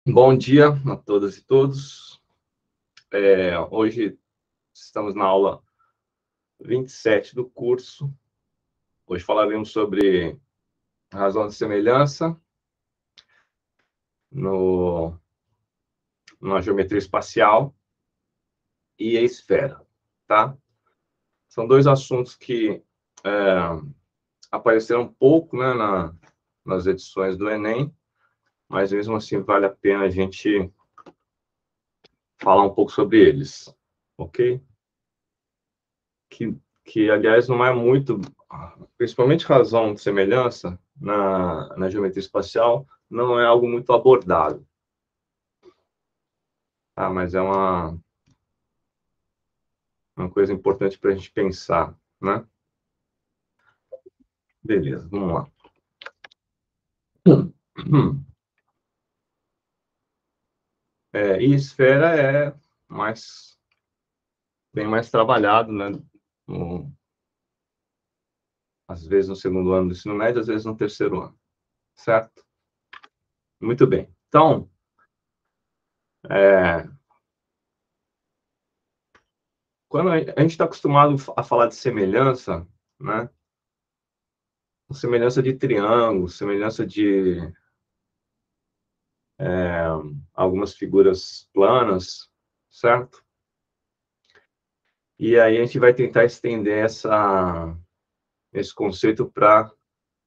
Bom dia a todas e todos. Hoje estamos na aula 27 do curso. Hoje falaremos sobre razão de semelhança na geometria espacial e a esfera, tá? São dois assuntos que apareceram pouco, né, nas edições do Enem, mas mesmo assim vale a pena a gente falar um pouco sobre eles, ok? Que aliás, não é muito, principalmente razão de semelhança na geometria espacial, não é algo muito abordado. Tá? Mas é uma coisa importante para a gente pensar, né? Beleza, vamos lá. E esfera é bem mais trabalhado, né? Às vezes no segundo ano do ensino médio, às vezes no terceiro ano, certo? Muito bem. Então, quando a gente está acostumado a falar de semelhança, né? Semelhança de triângulo, semelhança de algumas figuras planas, certo? E aí a gente vai tentar estender esse conceito para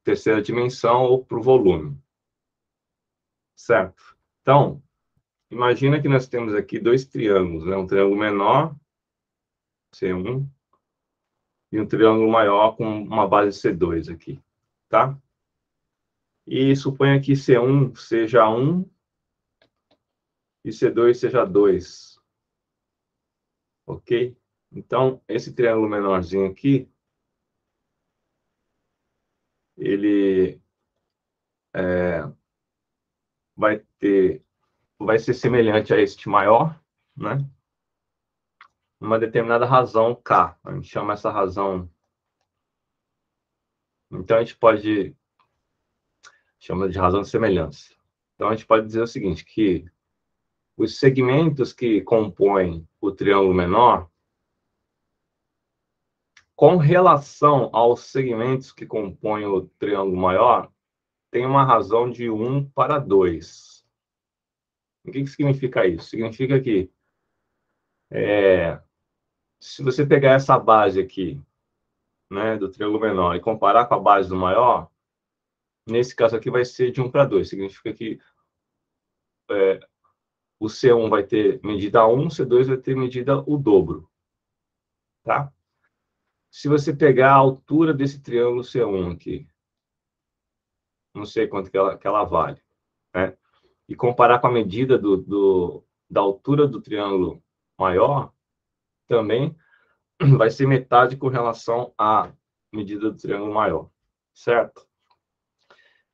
terceira dimensão ou para o volume, certo? Então, imagina que nós temos aqui dois triângulos, né? Um triângulo menor, C1, e um triângulo maior com uma base C2 aqui, tá? E suponha que C1 seja 1 e C2 seja 2, ok? Então, esse triângulo menorzinho aqui, ele vai ser semelhante a este maior, né? Uma determinada razão K. A gente chama essa razão. Então, a gente pode chama de razão de semelhança. Então, a gente pode dizer o seguinte, que os segmentos que compõem o triângulo menor, com relação aos segmentos que compõem o triângulo maior, tem uma razão de 1 para 2. O que significa isso? Significa que se você pegar essa base aqui, né, do triângulo menor e comparar com a base do maior, nesse caso aqui vai ser de 1 para 2. Significa que o C1 vai ter medida 1, o C2 vai ter medida o dobro. Tá? Se você pegar a altura desse triângulo C1 aqui, não sei quanto que ela vale, né? E comparar com a medida da altura do triângulo maior, também vai ser metade com relação à medida do triângulo maior, certo?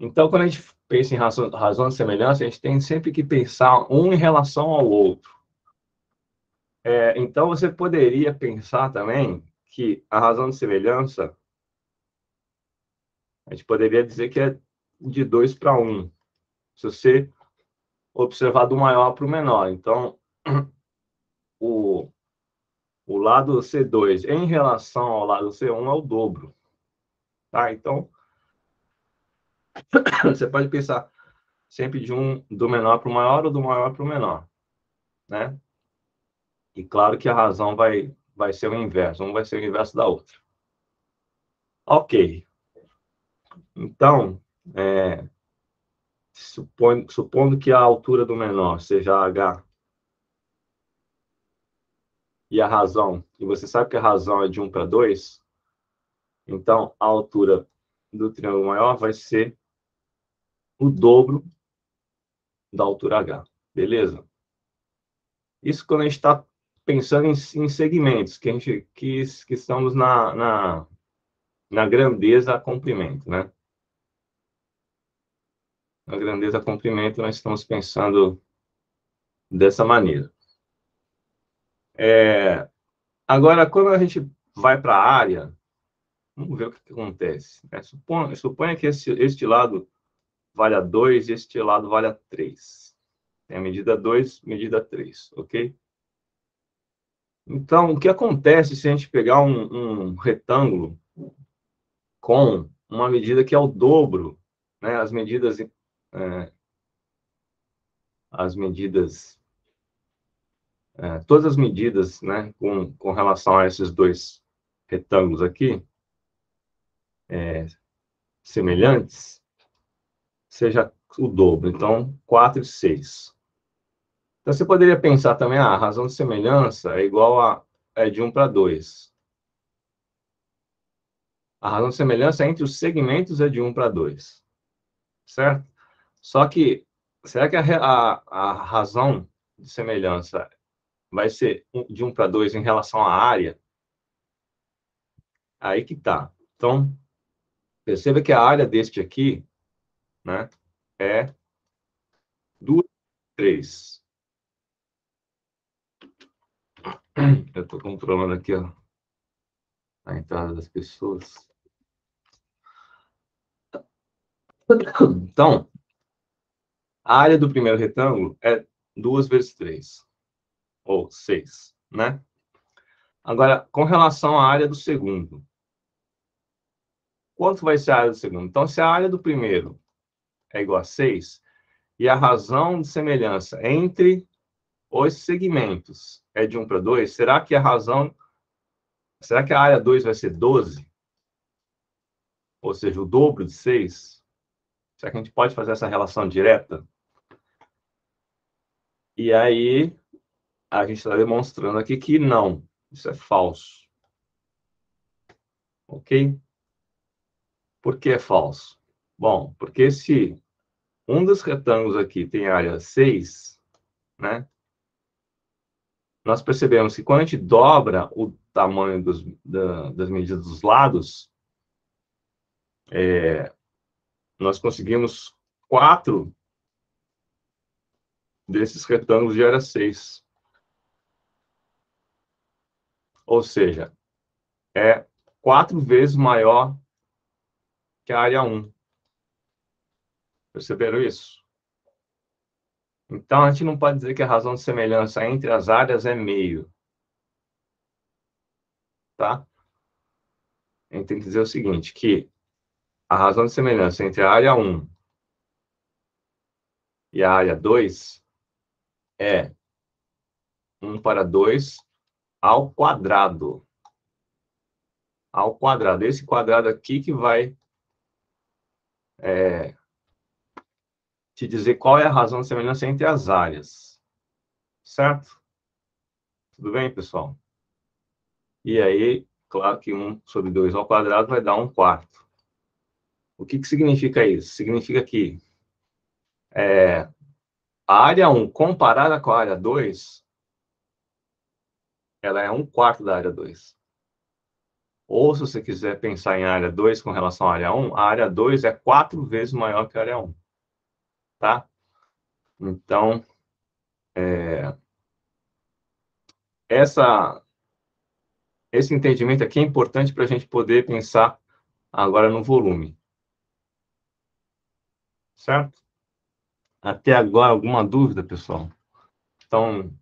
Então, quando a gente pensa em razão de semelhança, a gente tem sempre que pensar um em relação ao outro. Então, você poderia pensar também que a razão de semelhança, a gente poderia dizer que é de 2 para 1. Se você observar do maior para o menor. Então, o, o lado C2 em relação ao lado C1 é o dobro. Tá? Então, você pode pensar sempre do menor para o maior ou do maior para o menor. Né? E claro que a razão vai ser o inverso. Um vai ser o inverso da outra. Ok. Então, supondo que a altura do menor seja h e a razão, e você sabe que a razão é de 1 para 2, então a altura do triângulo maior vai ser o dobro da altura h, beleza? Isso quando a gente está pensando em segmentos, que estamos na grandeza a comprimento, né? Na grandeza a comprimento, nós estamos pensando dessa maneira. Agora, quando a gente vai para a área, vamos ver o que acontece. Suponha que este lado vale a 2 e este lado vale a 3. Tem a medida 2, medida 3, ok? Então, o que acontece se a gente pegar um retângulo com uma medida que é o dobro, né? Todas as medidas, né, com relação a esses dois retângulos aqui, semelhantes, seja o dobro. Então, 4 e 6. Então, você poderia pensar também, a razão de semelhança é igual é de 1 para 2. A razão de semelhança entre os segmentos é de 1 para 2, certo? Só que, será que a razão de semelhança vai ser de 1 para 2 em relação à área? Aí que tá. Então, perceba que a área deste aqui, né, é 2, 3. Eu estou controlando aqui, ó, a entrada das pessoas. Então, a área do primeiro retângulo é 2 vezes 3, ou 6, né? Agora, com relação à área do segundo, quanto vai ser a área do segundo? Então, se a área do primeiro é igual a 6, e a razão de semelhança entre os segmentos é de 1 para 2, será que a área 2 vai ser 12? Ou seja, o dobro de 6? Será que a gente pode fazer essa relação direta? E aí, a gente está demonstrando aqui que não, isso é falso. Ok? Por que é falso? Bom, porque se um dos retângulos aqui tem área 6, né? Nós percebemos que quando a gente dobra o tamanho das medidas dos lados, nós conseguimos 4 desses retângulos de área 6. Ou seja, é 4 vezes maior que a área 1. Perceberam isso? Então, a gente não pode dizer que a razão de semelhança entre as áreas é meio. Tá? A gente tem que dizer o seguinte, que a razão de semelhança entre a área 1 e a área 2 é 1 para 2 ao quadrado. Ao quadrado. Esse quadrado aqui que vai te dizer qual é a razão de semelhança entre as áreas. Certo? Tudo bem, pessoal? E aí, claro que 1 sobre 2 ao quadrado vai dar 1/4. O que significa isso? Significa que a área 1 comparada com a área 2, ela é 1/4 da área 2. Ou, se você quiser pensar em área 2 com relação à área 1, a área 2 é 4 vezes maior que a área 1. Tá? Então, esse entendimento aqui é importante para a gente poder pensar agora no volume. Certo? Até agora, alguma dúvida, pessoal? Estão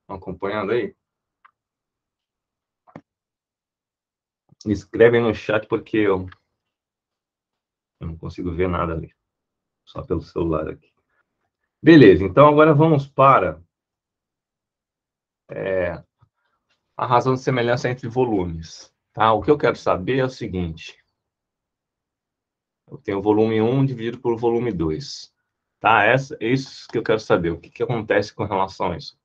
acompanhando aí? Escrevem no chat porque eu não consigo ver nada ali. Só pelo celular aqui. Beleza, então agora vamos para a razão de semelhança entre volumes. Tá? O que eu quero saber é o seguinte. Eu tenho o volume 1 dividido por volume 2. Tá? É isso que eu quero saber. O que acontece com relação a isso?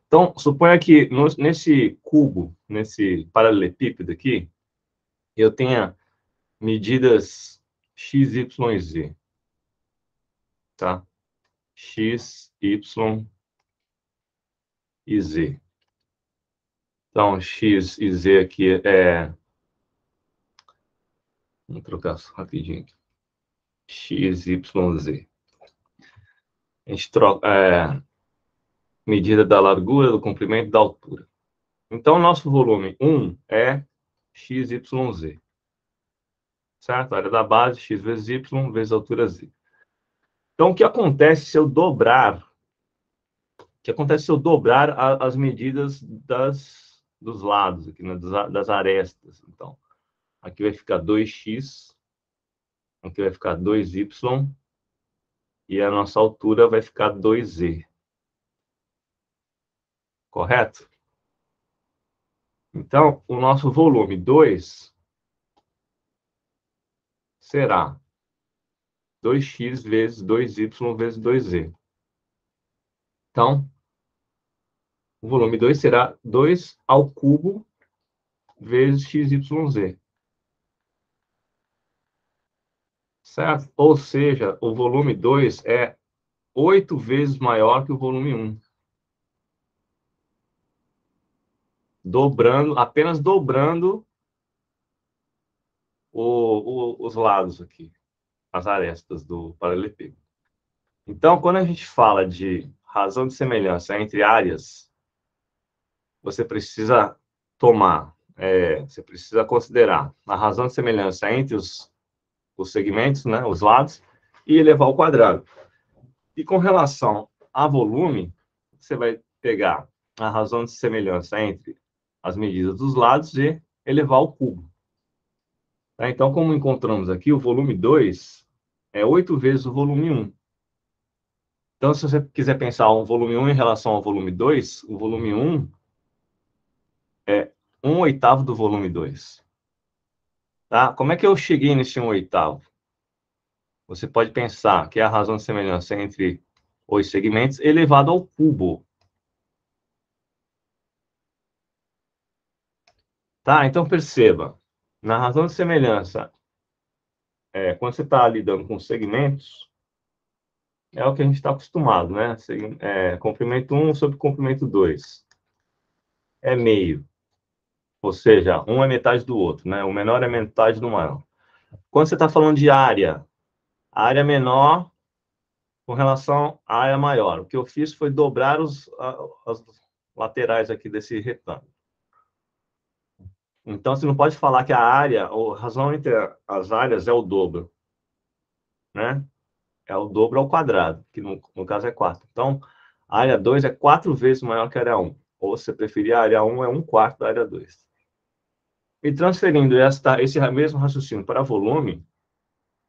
Então, suponha que nesse cubo, nesse paralelepípedo aqui, eu tenha medidas x, y e z. Tá? X, y e z. Então, x e z aqui é... Vamos trocar rapidinho aqui. X, y, z. A gente troca medida da largura, do comprimento e da altura. Então, o nosso volume 1 é x, y, z. Certo? A área da base, x vezes y, vezes a altura z. Então, o que acontece se eu dobrar que acontece se eu dobrar as medidas dos lados, aqui, né, das arestas. Então, aqui vai ficar 2x, aqui vai ficar 2y, e a nossa altura vai ficar 2z. Correto? Então, o nosso volume 2 será 2x vezes 2y vezes 2z. Então, o volume 2 será 2 ao cubo vezes xyz. Certo? Ou seja, o volume 2 é 8 vezes maior que o volume 1. Dobrando, apenas dobrando os lados aqui, as arestas do paralelepípedo. Então, quando a gente fala de razão de semelhança entre áreas, você precisa você precisa considerar a razão de semelhança entre os segmentos, né, os lados, e elevar ao quadrado. E com relação a volume, você vai pegar a razão de semelhança entre as medidas dos lados e elevar ao cubo. Tá? Então, como encontramos aqui, o volume 2 é 8 vezes o volume 1. Então, se você quiser pensar um volume 1 em relação ao volume 2, o volume 1 é 1/8 do volume 2. Tá? Como é que eu cheguei nesse 1/8? Você pode pensar que é a razão de semelhança entre os segmentos elevado ao cubo. Tá? Então, perceba, na razão de semelhança, quando você está lidando com segmentos, é o que a gente está acostumado, né? Comprimento 1 sobre comprimento 2. É meio. Ou seja, um é metade do outro, né? O menor é metade do maior. Quando você está falando de área, a área menor com relação à área maior. O que eu fiz foi dobrar as laterais aqui desse retângulo. Então, você não pode falar que a área, a razão entre as áreas é o dobro, né? É o dobro ao quadrado, que no caso é 4. Então, a área 2 é 4 vezes maior que a área 1. Ou, se você preferir, a área 1 é 1/4 da área 2. E transferindo esse mesmo raciocínio para volume,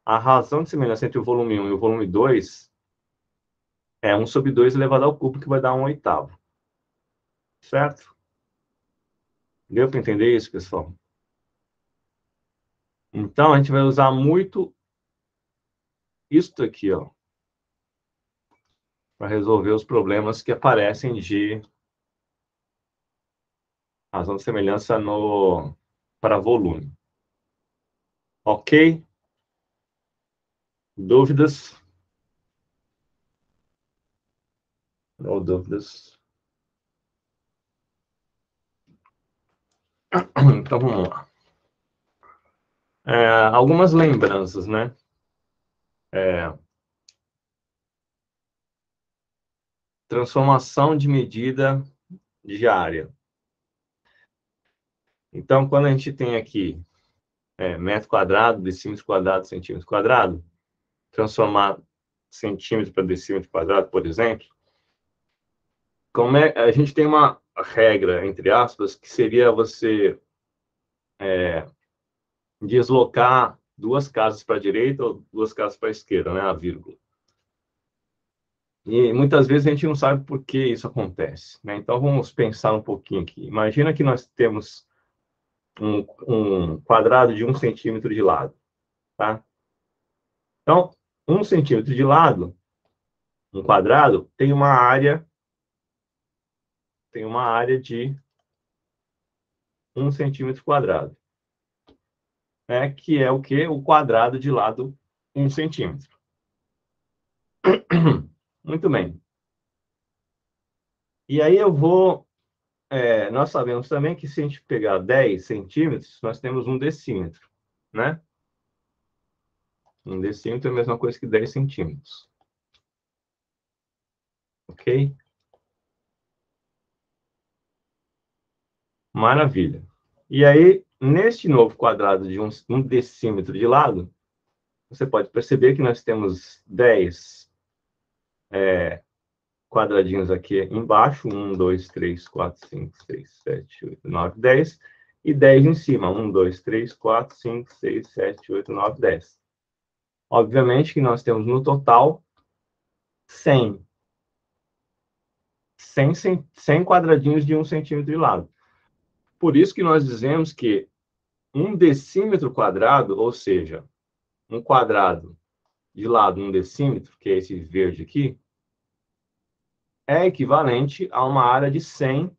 a razão de semelhança entre o volume 1 e o volume 2 é 1 sobre 2 elevado ao cubo, que vai dar 1/8. Certo? Deu para entender isso, pessoal? Então, a gente vai usar muito isso aqui, ó, para resolver os problemas que aparecem de razão de semelhança para volume. Ok? Dúvidas? Ou dúvidas? Então, vamos lá. Algumas lembranças, né? Transformação de medida de área. Então, quando a gente tem aqui metro quadrado, decímetro quadrado, centímetro quadrado, transformar centímetro para decímetro quadrado, por exemplo, a gente tem uma regra, entre aspas, que seria você deslocar 2 casas para a direita ou 2 casas para a esquerda, né? A vírgula. E muitas vezes a gente não sabe por que isso acontece, né? Então, vamos pensar um pouquinho aqui. Imagina que nós temos um quadrado de 1 centímetro de lado, tá? Então, 1 centímetro de lado, um quadrado, tem uma área de 1 centímetro quadrado, né? Que é o quê? O quadrado de lado 1 centímetro. Muito bem. E aí nós sabemos também que se a gente pegar 10 centímetros, nós temos 1 decímetro, né? 1 decímetro é a mesma coisa que 10 centímetros. Ok? Maravilha. E aí, neste novo quadrado de 1 decímetro de lado, você pode perceber que nós temos 10 quadradinhos aqui embaixo, 1, 2, 3, 4, 5, 6, 7, 8, 9, 10, e 10 em cima, 1, 2, 3, 4, 5, 6, 7, 8, 9, 10. Obviamente que nós temos no total 100 quadradinhos de 1 centímetro de lado. Por isso que nós dizemos que 1 decímetro quadrado, ou seja, um quadrado de lado 1 decímetro, que é esse verde aqui, é equivalente a uma área de 100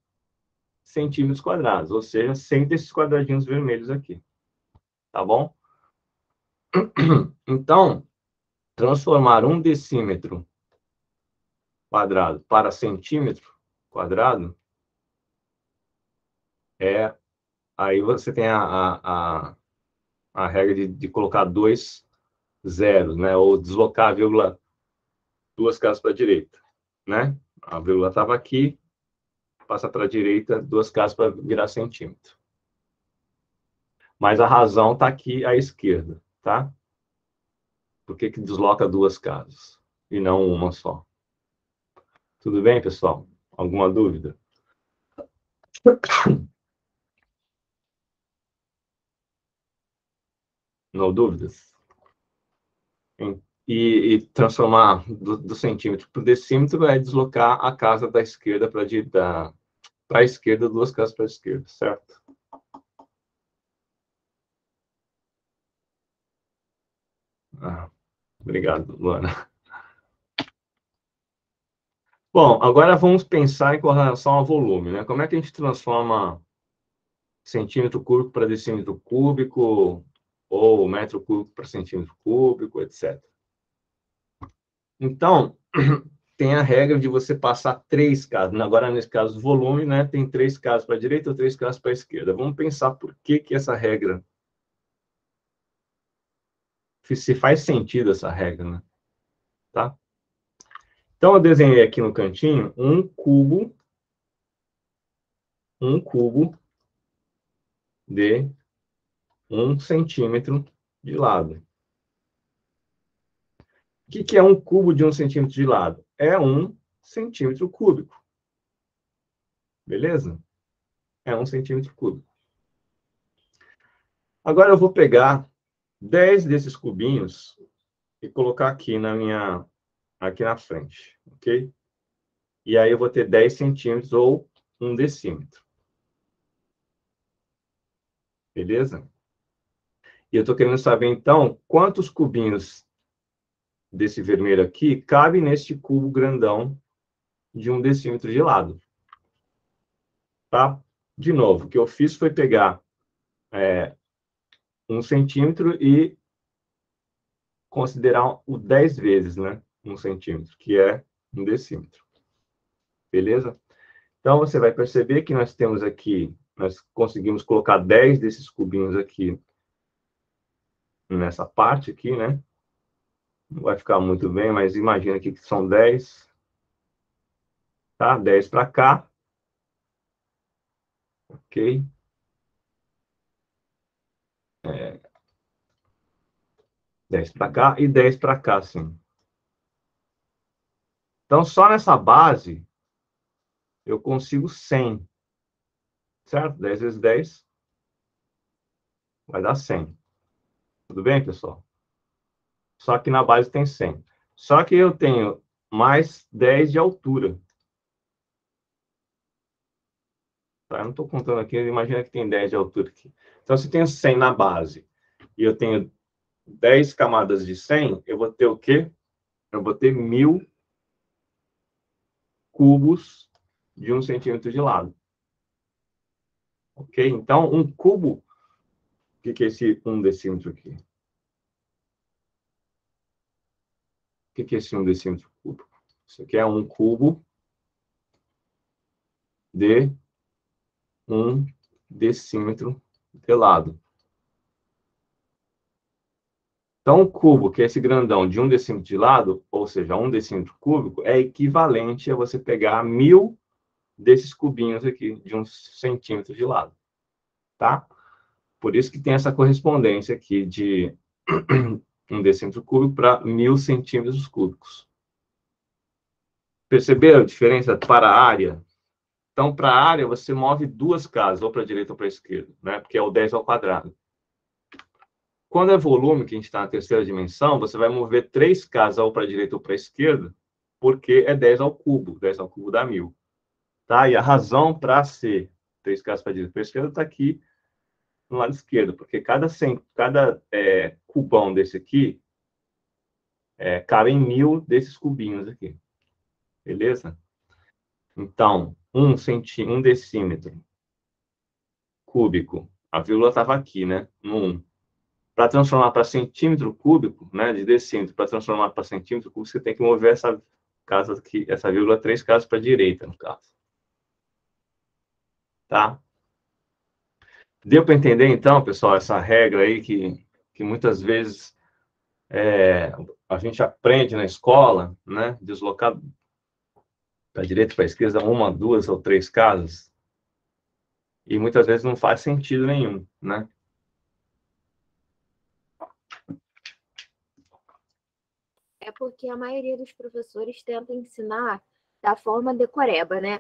centímetros quadrados, ou seja, 100 desses quadradinhos vermelhos aqui. Tá bom? Então, transformar 1 decímetro quadrado para centímetro quadrado é... Aí você tem a regra de colocar 2 zeros, né? Ou deslocar a vírgula 2 casas para a direita, né? A vírgula estava aqui, passa para a direita 2 casas para virar centímetro. Mas a razão está aqui à esquerda, tá? Por que que desloca 2 casas e não uma só? Tudo bem, pessoal? Alguma dúvida? Não dúvidas? E transformar do centímetro para o decímetro é deslocar a casa da esquerda para a esquerda, 2 casas para a esquerda, certo? Ah, obrigado, Luana. Bom, agora vamos pensar em relação ao volume, né? Como é que a gente transforma centímetro cúbico para decímetro cúbico, ou metro cúbico para centímetro cúbico, etc. Então, tem a regra de você passar 3 casas. Agora, nesse caso, o volume, né? Tem 3 casas para a direita ou 3 casas para a esquerda. Vamos pensar por que que essa regra... Se faz sentido essa regra, né? Tá? Então, eu desenhei aqui no cantinho um cubo de 1 centímetro de lado. O que é um cubo de 1 centímetro de lado? É 1 centímetro cúbico. Beleza? É 1 centímetro cúbico. Agora eu vou pegar 10 desses cubinhos e colocar aqui aqui na frente, ok? E aí eu vou ter 10 centímetros ou 1 decímetro. Beleza? E eu estou querendo saber, então, quantos cubinhos desse vermelho aqui cabe neste cubo grandão de 1 decímetro de lado. Tá? De novo, o que eu fiz foi pegar 1 centímetro e considerar o 10 vezes, né? 1 centímetro, que é 1 decímetro. Beleza? Então, você vai perceber que nós temos aqui, nós conseguimos colocar 10 desses cubinhos aqui nessa parte aqui, né? Não vai ficar muito bem, mas imagina aqui que são 10, tá? 10 para cá, ok? 10 para cá e 10 para cá, sim. Então, só nessa base, eu consigo 100, certo? 10 vezes 10 vai dar 100. Tudo bem, pessoal? Só que na base tem 100. Só que eu tenho mais 10 de altura. Tá? Eu não estou contando aqui, imagina que tem 10 de altura aqui. Então, se eu tenho 100 na base e eu tenho 10 camadas de 100, eu vou ter o quê? Eu vou ter 1000 cubos de 1 centímetro de lado. Ok? Então, um cubo... O que é esse 1 decímetro aqui? O que é esse 1 decímetro cúbico? Isso aqui é um cubo de 1 decímetro de lado. Então, o cubo, que é esse grandão de 1 decímetro de lado, ou seja, 1 decímetro cúbico, é equivalente a você pegar 1000 desses cubinhos aqui, de 1 centímetro de lado. Tá? Por isso que tem essa correspondência aqui de 1 decímetro cúbico para 1000 centímetros cúbicos. Perceberam a diferença para a área? Então, para a área, você move duas casas, ou para a direita ou para a esquerda, né? Porque é o 10 ao quadrado. Quando é volume, que a gente está na terceira dimensão, você vai mover três casas, ou para a direita ou para a esquerda, porque é 10 ao cubo dá 1000. Tá? E a razão para ser três casas para a direita e para a esquerda está aqui no lado esquerdo, porque cada cubão desse aqui cabe em 1000 desses cubinhos aqui. Beleza? Então, um decímetro cúbico, a vírgula estava aqui, né? No 1. Para transformar para centímetro cúbico, né? De decímetro para transformar para centímetro cúbico, você tem que mover essa casa aqui, essa vírgula, três casas para a direita, no caso. Tá? Deu para entender, então, pessoal, essa regra aí que muitas vezes a gente aprende na escola, né? Deslocar para a direita, para a esquerda, uma, duas ou três casas, e muitas vezes não faz sentido nenhum, né? É porque a maioria dos professores tenta ensinar da forma decoreba, né?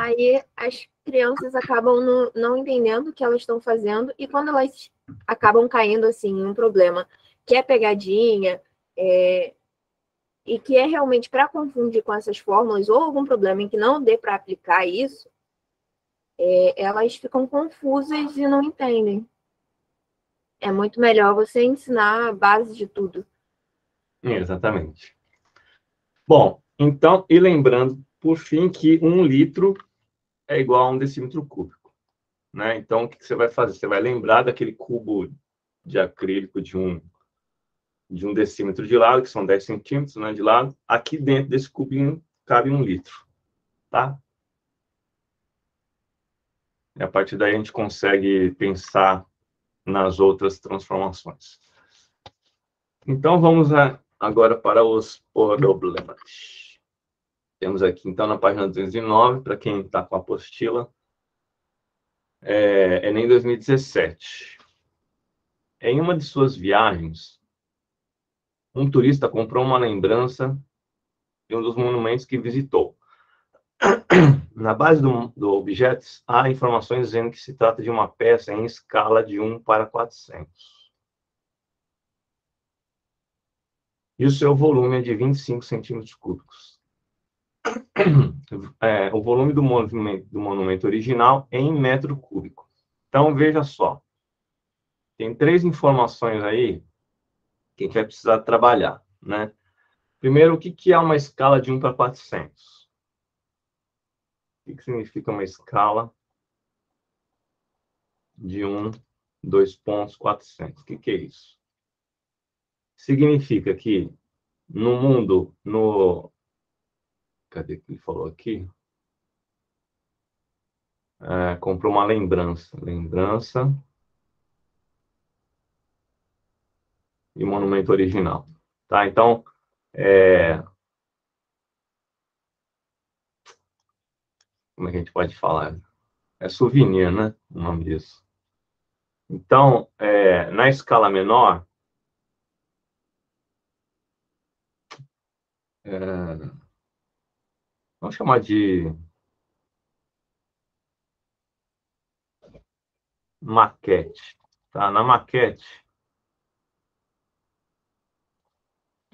Aí as crianças acabam não entendendo o que elas estão fazendo, e quando elas acabam caindo assim em um problema que é pegadinha, e que é realmente para confundir com essas fórmulas, ou algum problema em que não dê para aplicar isso, elas ficam confusas e não entendem. É muito melhor você ensinar a base de tudo. Exatamente. Bom, então, e lembrando, por fim, que 1 litro é igual a 1 decímetro cúbico, né? Então, o que você vai fazer? Você vai lembrar daquele cubo de acrílico de um decímetro de lado, que são 10 centímetros, né, de lado. Aqui dentro desse cubinho cabe 1 litro, tá? E a partir daí a gente consegue pensar nas outras transformações. Então, vamos agora para os problemas. Temos aqui, então, na página 209, para quem está com a apostila, Enem 2017. Em uma de suas viagens, um turista comprou uma lembrança de um dos monumentos que visitou. Na base do objeto, há informações dizendo que se trata de uma peça em escala de 1 para 400. E o seu volume é de 25 centímetros cúbicos. O volume do monumento original é em metro cúbico. Então, veja só. Tem três informações aí que a gente vai precisar trabalhar, né? Primeiro, o que é uma escala de 1 para 400? O que significa uma escala de 1, 2 pontos, 400? O que é isso? Significa que no mundo, cadê que ele falou aqui? Comprou uma lembrança e monumento original, tá? Então, como é que a gente pode falar? É souvenir, né? O nome disso. Então, na escala menor, vamos chamar de maquete, tá? Na maquete,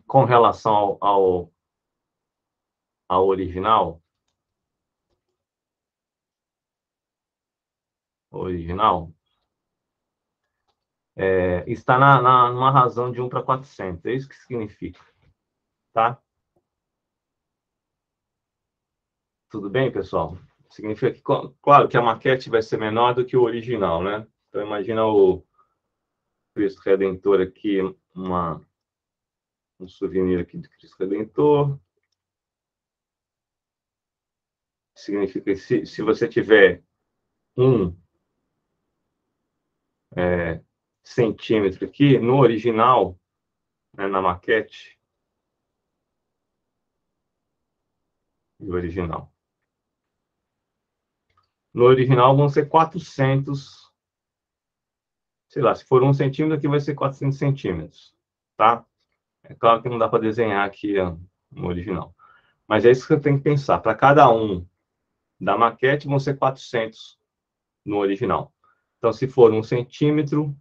com relação ao original, está numa razão de 1 para 400. É isso que significa, tá? Tudo bem, pessoal? Significa que, claro, que a maquete vai ser menor do que o original, né? Então, imagina o Cristo Redentor aqui, um souvenir aqui de Cristo Redentor. Significa que se você tiver 1 centímetro aqui, no original, né, na maquete, do original. No original vão ser 400, sei lá, se for 1 centímetro, aqui vai ser 400 centímetros, tá? É claro que não dá para desenhar aqui no original. Mas é isso que você tem que pensar. Para cada um da maquete, vão ser 400 no original. Então, se for 1 centímetro,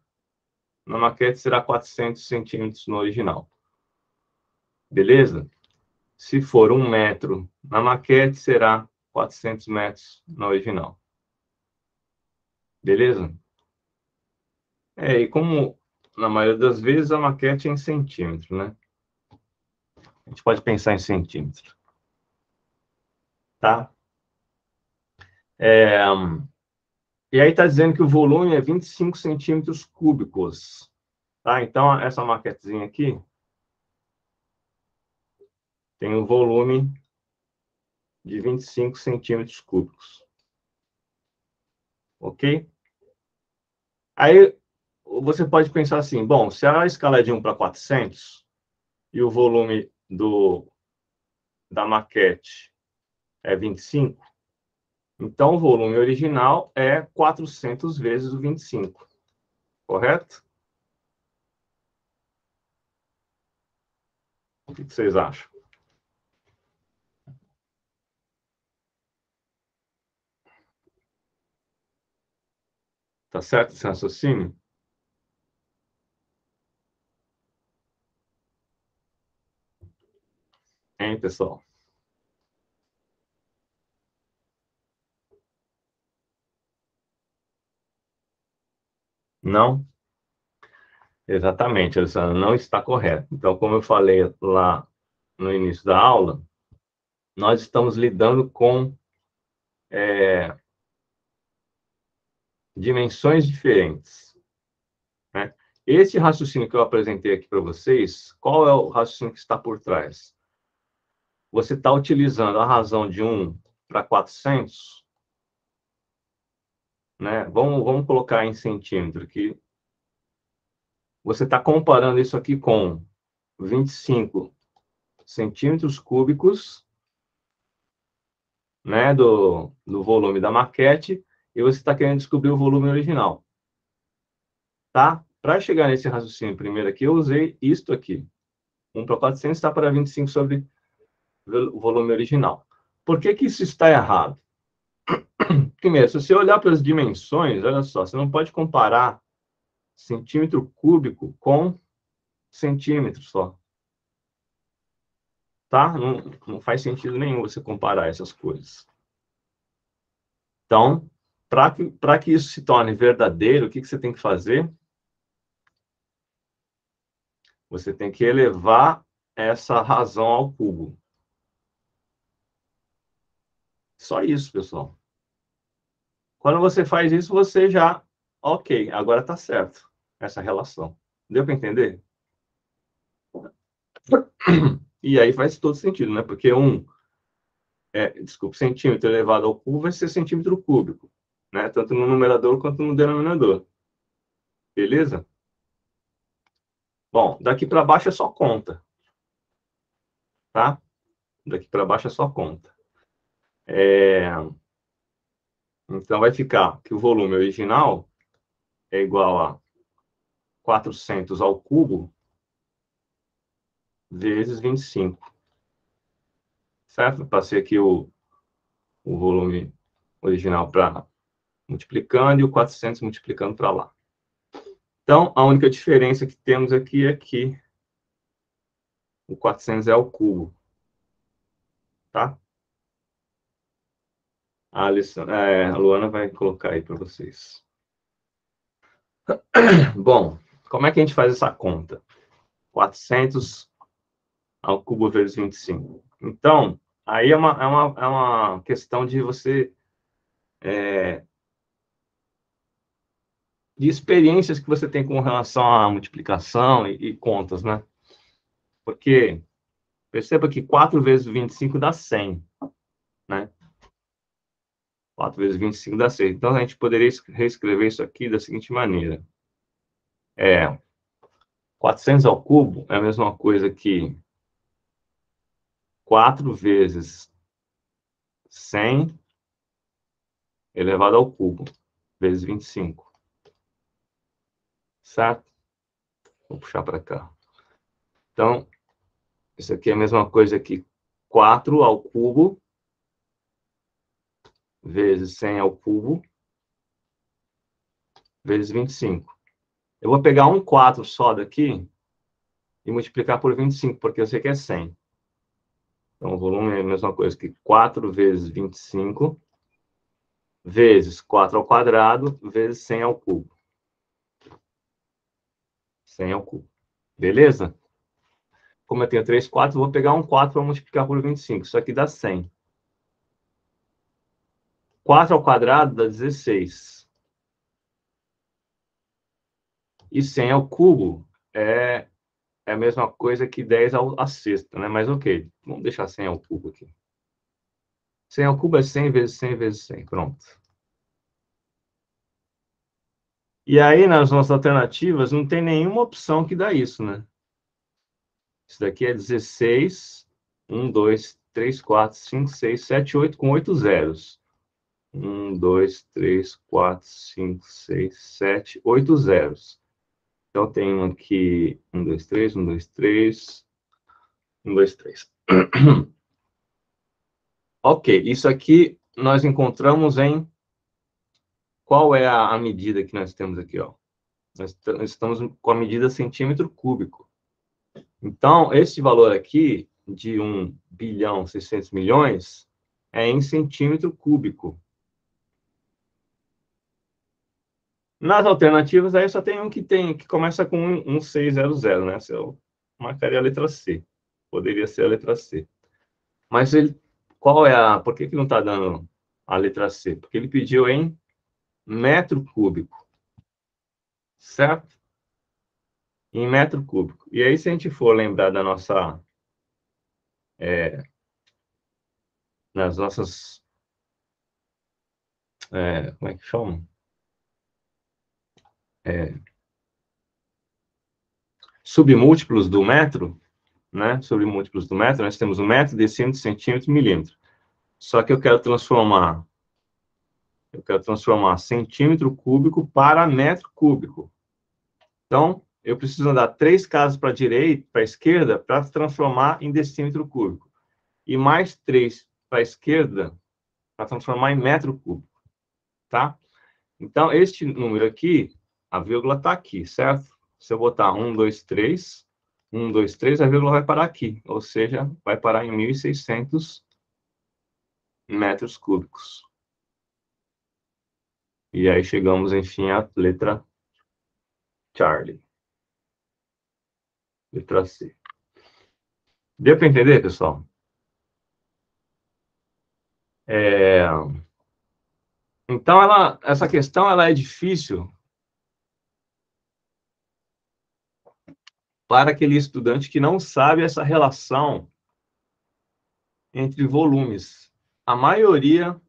na maquete será 400 centímetros no original. Beleza? Se for 1 metro, na maquete será 400 metros no original. Beleza? E como na maioria das vezes a maquete é em centímetro, né? A gente pode pensar em centímetro. Tá? E aí está dizendo que o volume é 25 centímetros cúbicos. Tá? Então, essa maquetezinha aqui tem um volume de 25 centímetros cúbicos. Ok? Aí, você pode pensar assim, bom, se a escala é de 1 para 400 e o volume da maquete é 25, então o volume original é 400 vezes o 25. Correto? O que vocês acham? Tá certo esse raciocínio? Hein, pessoal? Não? Exatamente, Alessandra, não está correto. Então, como eu falei lá no início da aula, nós estamos lidando com dimensões diferentes, né? Esse raciocínio que eu apresentei aqui para vocês, qual é o raciocínio que está por trás? Você está utilizando a razão de 1 para 400, né? Vamos colocar em centímetro aqui. Você está comparando isso aqui com 25 centímetros cúbicos, né, do volume da maquete, e você está querendo descobrir o volume original. Tá? Para chegar nesse raciocínio primeiro aqui, eu usei isto aqui. 1 para 400 está para 25 sobre o volume original. Por que que isso está errado? Primeiro, se você olhar para as dimensões, olha só, você não pode comparar centímetro cúbico com centímetro só. Tá? Não faz sentido nenhum você comparar essas coisas. Então, para que isso se torne verdadeiro, o que você tem que fazer? Você tem que elevar essa razão ao cubo. Só isso, pessoal. Quando você faz isso, você já... Ok, agora está certo essa relação. Deu para entender? E aí faz todo sentido, né? Porque centímetro elevado ao cubo vai ser centímetro cúbico, né? Tanto no numerador quanto no denominador. Beleza? Bom, daqui para baixo é só conta. Tá? Daqui para baixo é só conta. Então, vai ficar que o volume original é igual a 400 ao cubo vezes 25. Certo? Passei aqui o volume original para multiplicando e o 400 multiplicando para lá. Então, a única diferença que temos aqui é que o 400 é ao cubo. Tá? A Luana vai colocar aí para vocês. Bom, como é que a gente faz essa conta? 400 ao cubo vezes 25. Então, aí é uma questão de você... de experiências que você tem com relação à multiplicação e contas, né? Porque perceba que 4 vezes 25 dá 100, né? 4 vezes 25 dá 100. Então, a gente poderia reescrever isso aqui da seguinte maneira. 400 ao cubo é a mesma coisa que 4 vezes 100 elevado ao cubo, vezes 25. Certo? Vou puxar para cá. Então, isso aqui é a mesma coisa que 4 ao cubo vezes 100 ao cubo vezes 25. Eu vou pegar um 4 só daqui e multiplicar por 25, porque eu sei que é 100. Então, o volume é a mesma coisa que 4 vezes 25 vezes 4 ao quadrado vezes 100 ao cubo. 100 ao cubo. Beleza? Como eu tenho 3 4, eu vou pegar um 4 para multiplicar por 25. Isso aqui dá 100. 4 ao quadrado dá 16. E 100 ao cubo é a mesma coisa que 10 à sexta, né? Mas ok, vamos deixar 100 ao cubo aqui. 100 ao cubo é 100 vezes 100 vezes 100. Pronto. E aí, nas nossas alternativas, não tem nenhuma opção que dá isso, né? Isso daqui é 16, 1, 2, 3, 4, 5, 6, 7, 8, com 8 zeros. 1, 2, 3, 4, 5, 6, 7, 8 zeros. Então, tem um aqui, 1, 2, 3, 1, 2, 3, 1, 2, 3. Ok, isso aqui nós encontramos em... Qual é a medida que nós temos aqui, ó? Nós estamos com a medida centímetro cúbico. Então, esse valor aqui, de 1 bilhão 600 milhões, é em centímetro cúbico. Nas alternativas, aí só tem um que começa com 1600, né? Se eu marcaria a letra C. Poderia ser a letra C. Mas ele, qual é a... Por que não está dando a letra C? Porque ele pediu em metro cúbico. Certo? Em metro cúbico. E aí, se a gente for lembrar da nossa... nas nossas... como é que chama? Submúltiplos do metro, né? Submúltiplos do metro, nós temos o metro, decímetro, centímetro, milímetro. Só que eu quero transformar centímetro cúbico para metro cúbico. Então, eu preciso andar 3 casas para a direita, para a esquerda, para transformar em decímetro cúbico. E mais 3 para a esquerda, para transformar em metro cúbico. Tá? Então, este número aqui, a vírgula está aqui, certo? Se eu botar 1, 2, 3, 1, 2, 3, a vírgula vai parar aqui. Ou seja, vai parar em 1.600 metros cúbicos. E aí chegamos, enfim, à letra Charlie. Letra C. Deu para entender, pessoal? Então, essa questão ela é difícil para aquele estudante que não sabe essa relação entre volumes. A maioria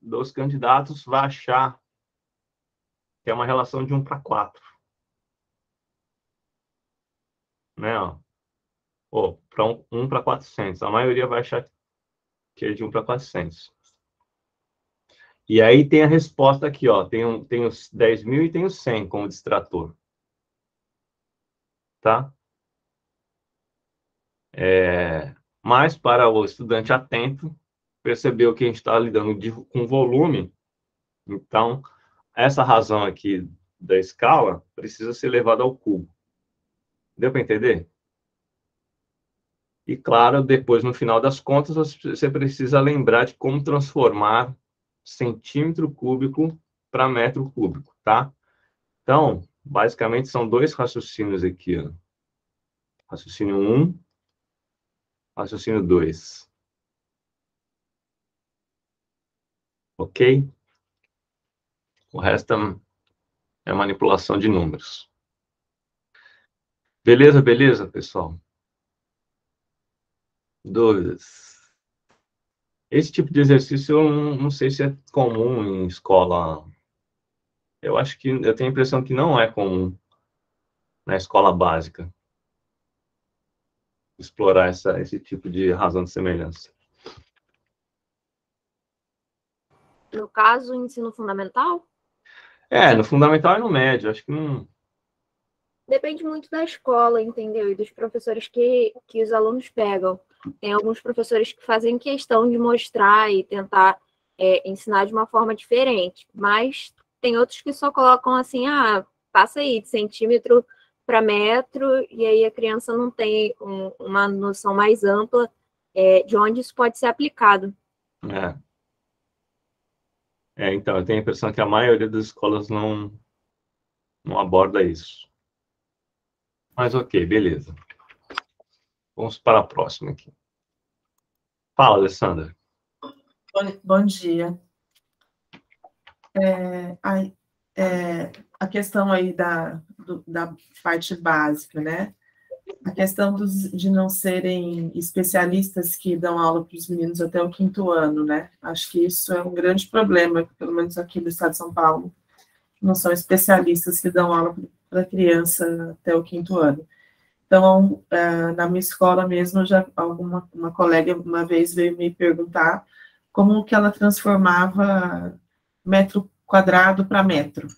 dos candidatos vai achar que é uma relação de 1 para 4. Né? Ou para 1 para 400. A maioria vai achar que é de 1 para 400. E aí tem a resposta aqui, ó. Tem os 10.000 e tem os 100 como distrator. Tá? Mas para o estudante atento, percebeu que a gente está lidando com volume, então essa razão aqui da escala precisa ser levada ao cubo. Deu para entender? E claro, depois, no final das contas, você precisa lembrar de como transformar centímetro cúbico para metro cúbico, tá? Então, basicamente, são 2 raciocínios aqui, ó. Raciocínio 1, raciocínio 2. Ok? O resto é manipulação de números. Beleza, beleza, pessoal? Dúvidas? Esse tipo de exercício eu não sei se é comum em escola. Eu acho que eu tenho a impressão que não é comum na escola básica explorar esse tipo de razão de semelhança. No caso, ensino fundamental? No fundamental e no médio, acho que não... Depende muito da escola, entendeu? E dos professores que os alunos pegam. Tem alguns professores que fazem questão de mostrar e tentar ensinar de uma forma diferente, mas tem outros que só colocam assim, passa aí de centímetro para metro, e aí a criança não tem uma noção mais ampla de onde isso pode ser aplicado. Então, eu tenho a impressão que a maioria das escolas não aborda isso. Mas ok, beleza. Vamos para a próxima aqui. Fala, Alessandra. Bom dia. A questão aí da parte básica, né? A questão de não serem especialistas que dão aula para os meninos até o 5º ano, né? Acho que isso é um grande problema, pelo menos aqui no estado de São Paulo. Não são especialistas que dão aula para criança até o 5º ano. Então, na minha escola mesmo, uma colega uma vez veio me perguntar como que ela transformava metro quadrado para metro.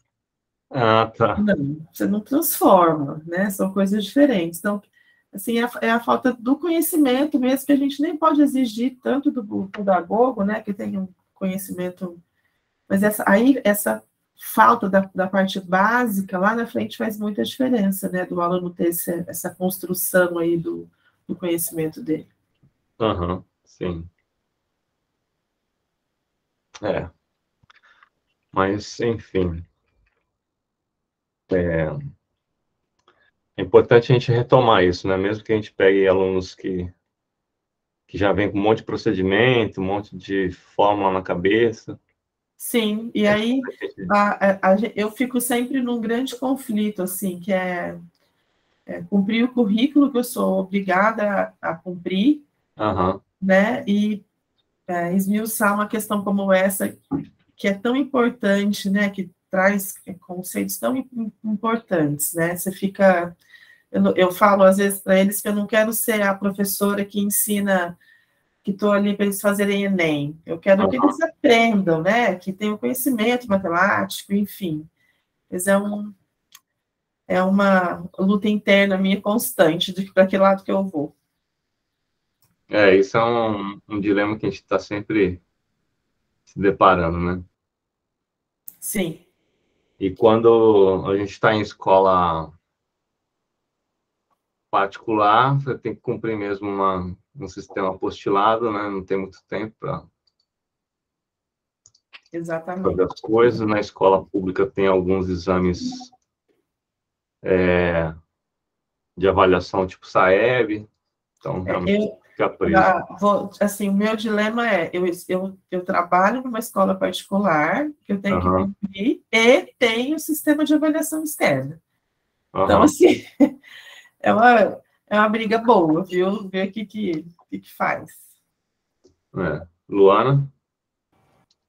Tá. Não, você não transforma, né? São coisas diferentes. Então, assim, é a falta do conhecimento mesmo, que a gente nem pode exigir tanto do pedagogo, né? Que tem um conhecimento... Mas essa falta da parte básica, lá na frente faz muita diferença, né? Do aluno ter essa construção aí do conhecimento dele. Sim. Mas, enfim... É importante a gente retomar isso, né? Mesmo que a gente pegue alunos que já vêm com um monte de procedimento, um monte de fórmula na cabeça. Sim, e aí eu fico sempre num grande conflito, assim, que é cumprir o currículo que eu sou obrigada a cumprir, né? E esmiuçar uma questão como essa, que é tão importante, né? Que traz conceitos tão importantes, né? Você fica... Eu falo, às vezes, para eles que eu não quero ser a professora que ensina, que estou ali para eles fazerem Enem. Eu quero que eles aprendam, né? Que tenham conhecimento matemático, enfim. Mas é uma luta interna minha constante de para que lado que eu vou. Isso é um dilema que a gente está sempre se deparando, né? Sim. E quando a gente está em escola particular, você tem que cumprir mesmo um sistema apostilado, né? Não tem muito tempo para fazer as coisas. Na escola pública tem alguns exames de avaliação tipo SAEB, então realmente fica preso. Assim, o meu dilema é, eu trabalho numa escola particular, que eu tenho que cumprir, e tenho o sistema de avaliação externa. Então, assim, é uma briga boa, viu? Ver o que faz. Luana?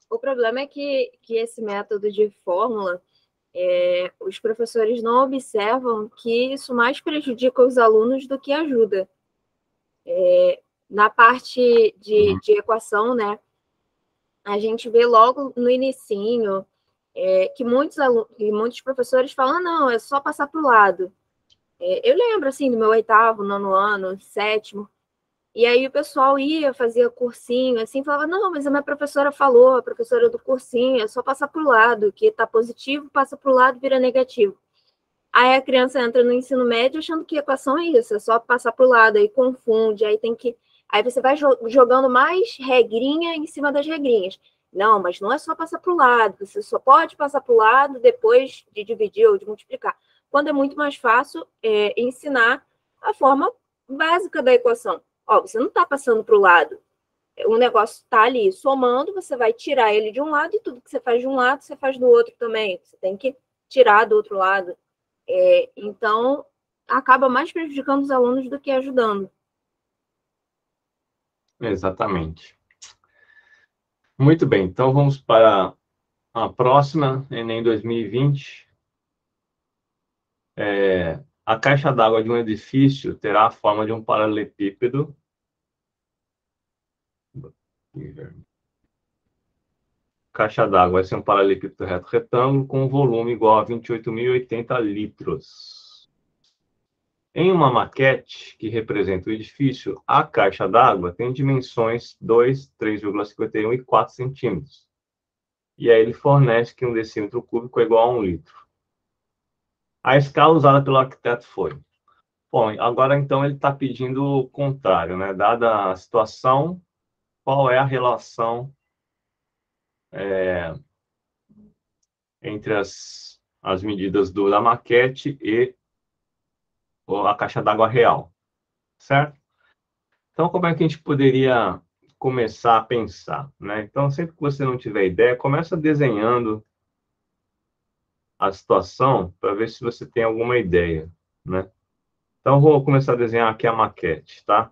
O problema é que esse método de fórmula, os professores não observam que isso mais prejudica os alunos do que ajuda. Na parte de equação, né, a gente vê logo no inicinho que muitos professores falam, não, é só passar para o lado. Eu lembro, assim, do meu 8º, 9º ano, 7º, e aí o pessoal fazia cursinho, assim, falava, não, mas a minha professora falou, a professora do cursinho, é só passar para o lado, que está positivo, passa para o lado, vira negativo. Aí a criança entra no ensino médio achando que equação é isso, é só passar para o lado, aí confunde, aí você vai jogando mais regrinha em cima das regrinhas. Não, mas não é só passar para o lado, você só pode passar para o lado depois de dividir ou de multiplicar. Quando é muito mais fácil ensinar a forma básica da equação. Você não está passando para o lado. O negócio está ali somando, você vai tirar ele de um lado e tudo que você faz de um lado, você faz do outro também. Você tem que tirar do outro lado. Então, acaba mais prejudicando os alunos do que ajudando. Exatamente. Muito bem, então vamos para a próxima, Enem 2020. A caixa d'água de um edifício terá a forma de um paralelepípedo. Caixa d'água vai ser um paralelepípedo reto retângulo com um volume igual a 28.080 litros. Em uma maquete que representa o edifício, a caixa d'água tem dimensões 2, 3,51 e 4 centímetros. E aí ele fornece que um decímetro cúbico é igual a 1 litro. A escala usada pelo arquiteto foi... Bom, agora então ele está pedindo o contrário, né? Dada a situação, qual é a relação entre as medidas da maquete e a caixa d'água real, certo? Então, como é que a gente poderia começar a pensar, né? Então, sempre que você não tiver ideia, começa desenhando a situação para ver se você tem alguma ideia, né? Então, vou começar a desenhar aqui a maquete, tá?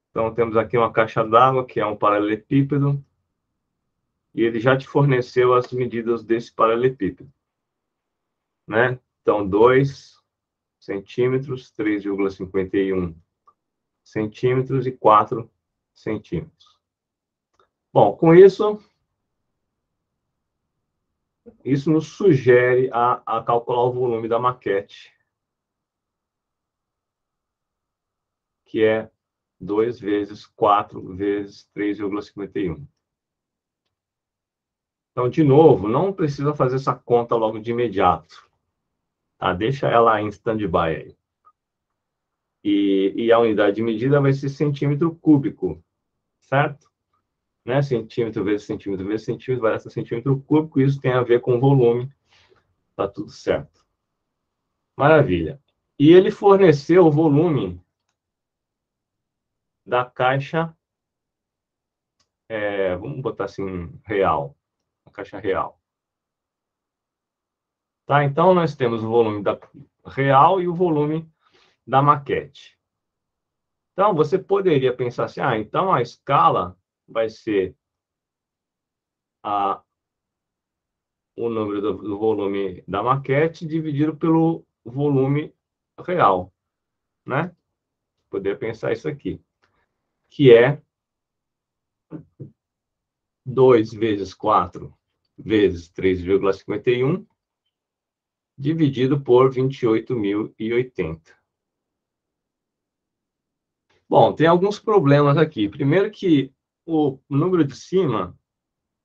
Então, temos aqui uma caixa d'água, que é um paralelepípedo, e ele já te forneceu as medidas desse paralelepípedo, né? Então, 2 centímetros, 3,51 centímetros e 4 centímetros. Bom, com isso nos sugere a calcular o volume da maquete, que é 2 vezes 4 vezes 3,51. Então, de novo, não precisa fazer essa conta logo de imediato. Tá? Deixa ela em stand-by aí. E a unidade de medida vai ser centímetro cúbico, certo? Né? Centímetro vezes centímetro vezes centímetro vai dar centímetro cúbico. Isso tem a ver com volume. Tá tudo certo. Maravilha. E ele forneceu o volume da caixa, vamos botar assim, real. A caixa real. Tá? Então, nós temos o volume da real e o volume da maquete. Então, você poderia pensar assim, então a escala vai ser o número do volume da maquete dividido pelo volume real, né? Poderia pensar isso aqui, que é 2 vezes 4 vezes 3,51 dividido por 28.080. Bom, tem alguns problemas aqui. Primeiro que o número de cima,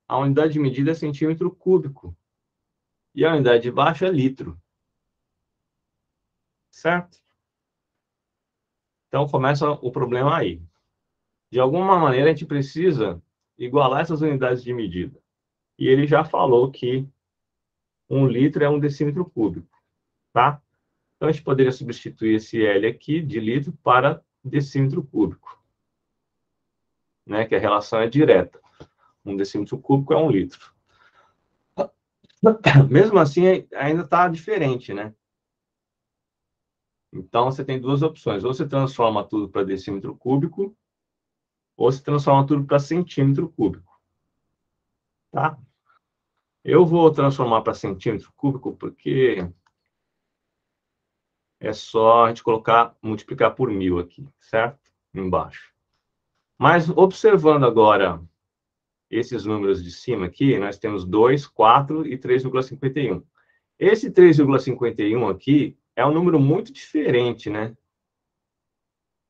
a unidade de medida é centímetro cúbico. E a unidade de baixo é litro. Certo? Então, começa o problema aí. De alguma maneira, a gente precisa igualar essas unidades de medida. E ele já falou que 1 litro é 1 decímetro cúbico. Tá? Então, a gente poderia substituir esse L aqui, de litro, para decímetro cúbico. Né? Que a relação é direta. 1 decímetro cúbico é 1 litro. Mesmo assim, ainda está diferente, né? Então, você tem duas opções. Ou você transforma tudo para decímetro cúbico, ou você transforma tudo para centímetro cúbico. Tá? Eu vou transformar para centímetro cúbico porque é só a gente multiplicar por 1000 aqui, certo? Embaixo. Mas, observando agora esses números de cima aqui, nós temos 2, 4 e 3,51. Esse 3,51 aqui é um número muito diferente, né?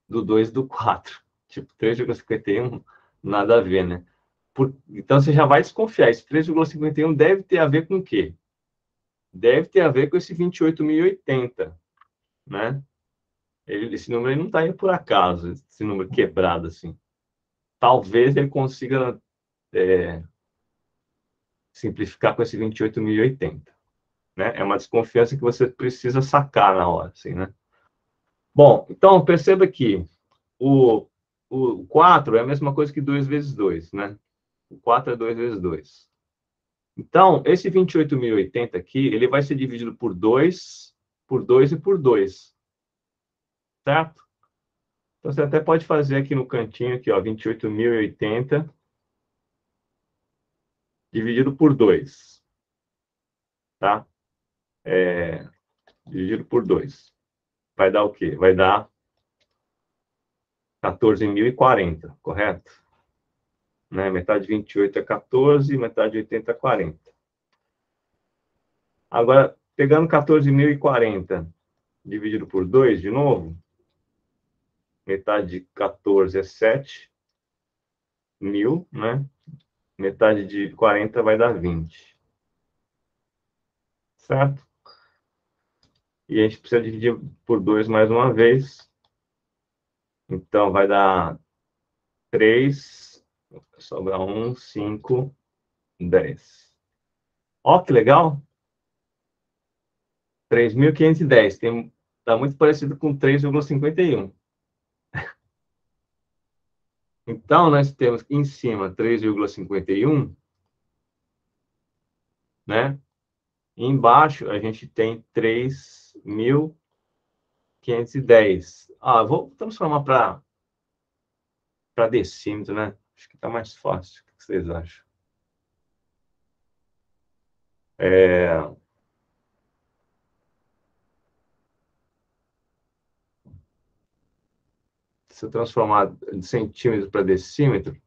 Do 2 e do 4. Tipo, 3,51, nada a ver, né? Então, você já vai desconfiar. Esse 3,51 deve ter a ver com o quê? Deve ter a ver com esse 28.080, né? Esse número aí não está aí por acaso, esse número quebrado, assim. Talvez ele consiga simplificar com esse 28.080, né? É uma desconfiança que você precisa sacar na hora, assim, né? Bom, então, perceba que o 4 é a mesma coisa que 2 vezes 2, né? O 4 é 2 vezes 2. Então, esse 28.080 aqui, ele vai ser dividido por 2 e por 2. Certo? Então, você até pode fazer aqui no cantinho, aqui, ó, 28.080 dividido por 2. Tá? Dividido por 2. Vai dar o quê? Vai dar 14.040, correto? Né? Metade de 28 é 14, metade de 80 é 40. Agora, Pegando 14.040 dividido por 2, de novo, metade de 14 é 7.000, né? Metade de 40 vai dar 20. Certo? E a gente precisa dividir por 2 mais uma vez. Então, vai dar 3, sobra 1, 5, 10. Ó, que legal! 3.510. Está muito parecido com 3,51. Então, nós temos em cima 3,51, né? E embaixo a gente tem 3.510. Ah, vou transformar para decímetro, né? Acho que está mais fácil. O que vocês acham? Se eu transformar de centímetro para decímetro,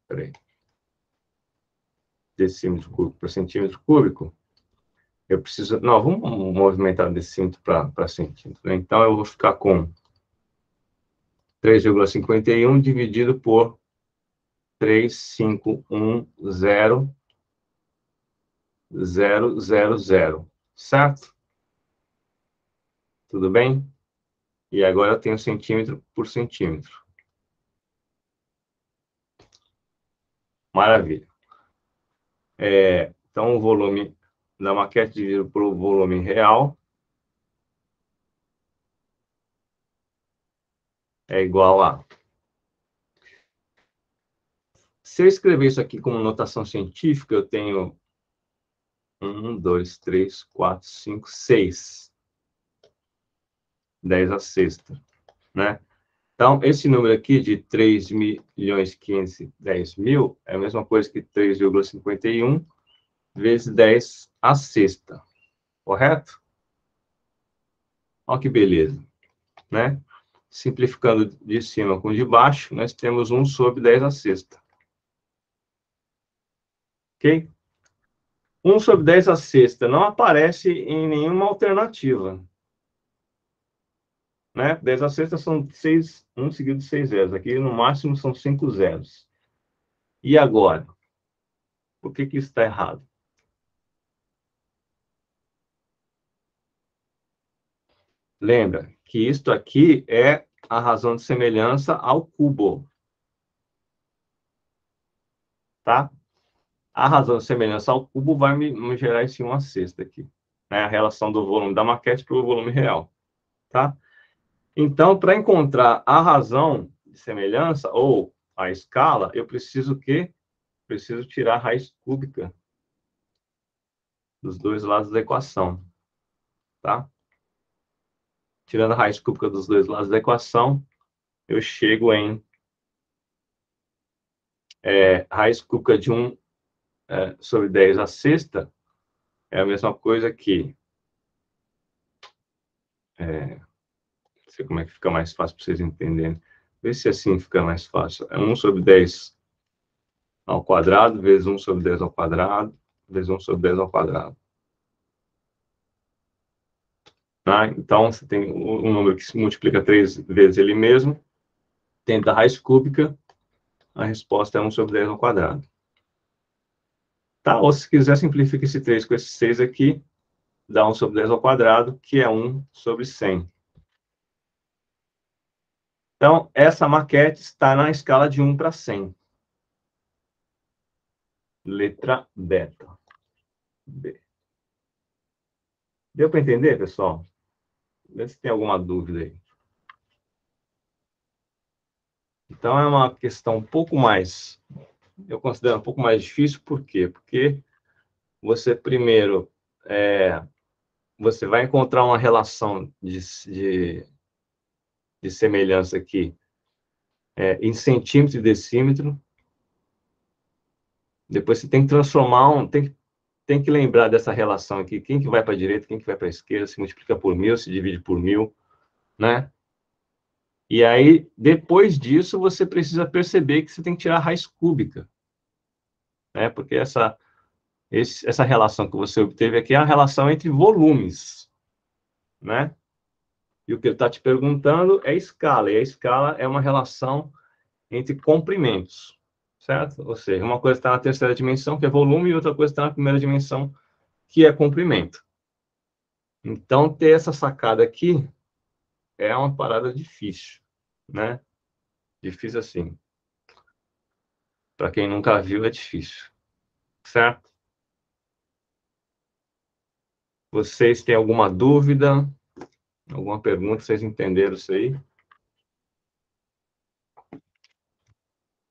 peraí, decímetro cúbico para centímetro cúbico, eu preciso... Não, vamos movimentar decímetro para centímetro, né? Então, eu vou ficar com 3,51 dividido por 3.510.000, certo? Tudo bem? E agora eu tenho centímetro por centímetro. Maravilha. Então, o volume da maquete dividido pelo volume real é igual a... Se eu escrever isso aqui como notação científica, eu tenho 1, 2, 3, 4, 5, 6. 10 a sexta, né? Então, esse número aqui de 3.510.000 é a mesma coisa que 3,51 vezes 10 a sexta, correto? Olha que beleza, né? Simplificando de cima com de baixo, nós temos 1 sobre 10 a sexta. Ok? 1 sobre 10 a sexta não aparece em nenhuma alternativa. Né? 10 a sexta são 6, 1 seguido de 6 zeros. Aqui, no máximo, são 5 zeros. E agora? Por que isso está errado? Lembra que isto aqui é a razão de semelhança ao cubo. Tá? A razão de semelhança ao cubo vai me gerar esse 1 a sexta aqui. Né? A relação do volume da maquete para o volume real. Tá? Então, para encontrar a razão de semelhança, ou a escala, eu preciso o quê? Preciso tirar a raiz cúbica dos dois lados da equação. Tá? Tirando a raiz cúbica dos dois lados da equação, eu chego em raiz cúbica de 1 sobre 10 a sexta, é a mesma coisa que... não sei como é que fica mais fácil para vocês entenderem. Vê se assim fica mais fácil. É 1 sobre 10 ao quadrado, vezes 1 sobre 10 ao quadrado, vezes 1 sobre 10 ao quadrado. Tá? Então, você tem um número que se multiplica 3 vezes ele mesmo, tenta a raiz cúbica, a resposta é 1 sobre 10 ao quadrado. Tá? Ou se quiser, simplifica esse 3 com esse 6 aqui, dá 1 sobre 10 ao quadrado, que é 1 sobre 100. Então, essa maquete está na escala de 1 para 100. Letra beta. B. Deu para entender, pessoal? Vê se tem alguma dúvida aí. Então, é uma questão um pouco mais... Eu considero um pouco mais difícil, por quê? Porque você, primeiro, você vai encontrar uma relação de semelhança aqui em centímetro e decímetro. Depois você tem que transformar, tem que lembrar dessa relação aqui, quem que vai para a direita, quem que vai para a esquerda, se multiplica por 1000, se divide por 1000, né? E aí, depois disso, você precisa perceber que você tem que tirar a raiz cúbica, né? Porque essa relação que você obteve aqui é a relação entre volumes, né? E o que ele está te perguntando é escala, e a escala é uma relação entre comprimentos, certo? Ou seja, uma coisa está na terceira dimensão, que é volume, e outra coisa está na primeira dimensão, que é comprimento. Então, ter essa sacada aqui é uma parada difícil, né? Difícil assim. Para quem nunca viu, é difícil, certo? Vocês têm alguma dúvida? Alguma pergunta? Vocês entenderam isso aí?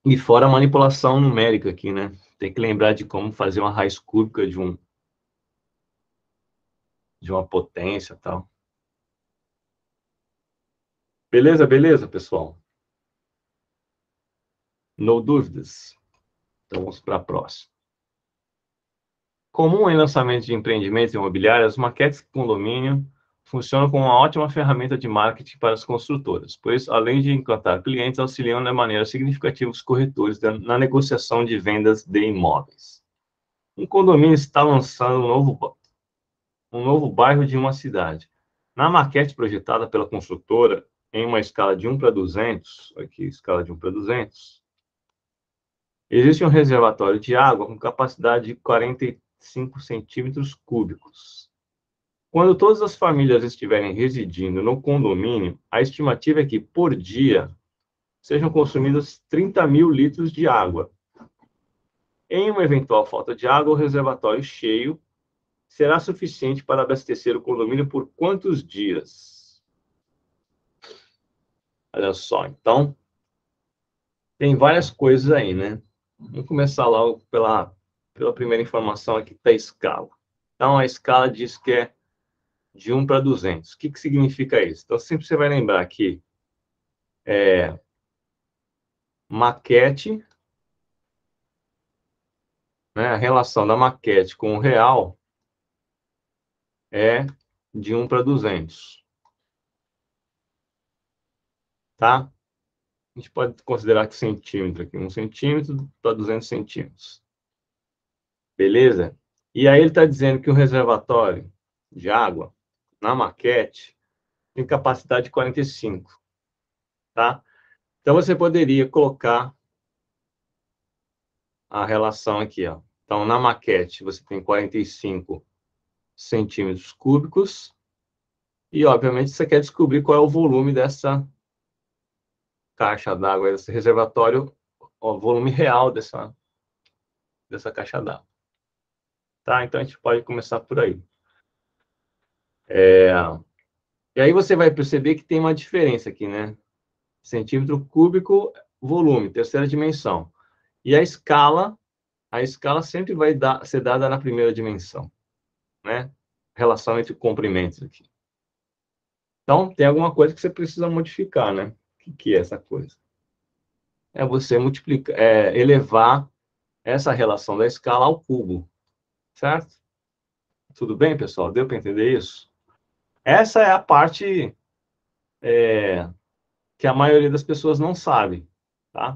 E fora a manipulação numérica aqui, né? Tem que lembrar de como fazer uma raiz cúbica de uma potência e tal. Beleza, beleza, pessoal? No dúvidas? Então, vamos para a próxima. Comum em lançamento de empreendimentos imobiliários, as maquetes de condomínio funcionam como uma ótima ferramenta de marketing para as construtoras, pois, além de encantar clientes, auxiliam de maneira significativa os corretores na negociação de vendas de imóveis. Um condomínio está lançando um novo bairro de uma cidade. Na maquete projetada pela construtora, em uma escala de 1 para 200, aqui, escala de 1 para 200, existe um reservatório de água com capacidade de 45 centímetros cúbicos. Quando todas as famílias estiverem residindo no condomínio, a estimativa é que, por dia, sejam consumidos 30 mil litros de água. Em uma eventual falta de água, o reservatório cheio será suficiente para abastecer o condomínio por quantos dias? Olha só, então, tem várias coisas aí, né? Vamos começar logo pela primeira informação aqui da escala. Então, a escala diz que é de 1 para 200. O que significa isso? Então, sempre você vai lembrar que maquete, né, a relação da maquete com o real é de 1 para 200. Tá? A gente pode considerar que centímetro aqui, 1 centímetro para 200 centímetros. Beleza? E aí ele está dizendo que o reservatório de água, na maquete, tem capacidade de 45. Tá? Então, você poderia colocar a relação aqui, ó. Então, na maquete, você tem 45 centímetros cúbicos e, obviamente, você quer descobrir qual é o volume dessa caixa d'água, desse reservatório, o volume real dessa caixa d'água. Tá? Então, a gente pode começar por aí. E aí você vai perceber que tem uma diferença aqui, né? Centímetro cúbico, volume, terceira dimensão. E a escala sempre vai ser dada na primeira dimensão, né? Relação entre comprimentos aqui. Então, tem alguma coisa que você precisa modificar, né? O que é essa coisa? É você multiplicar, elevar essa relação da escala ao cubo, certo? Tudo bem, pessoal? Deu para entender isso? Essa é a parte que a maioria das pessoas não sabe, tá?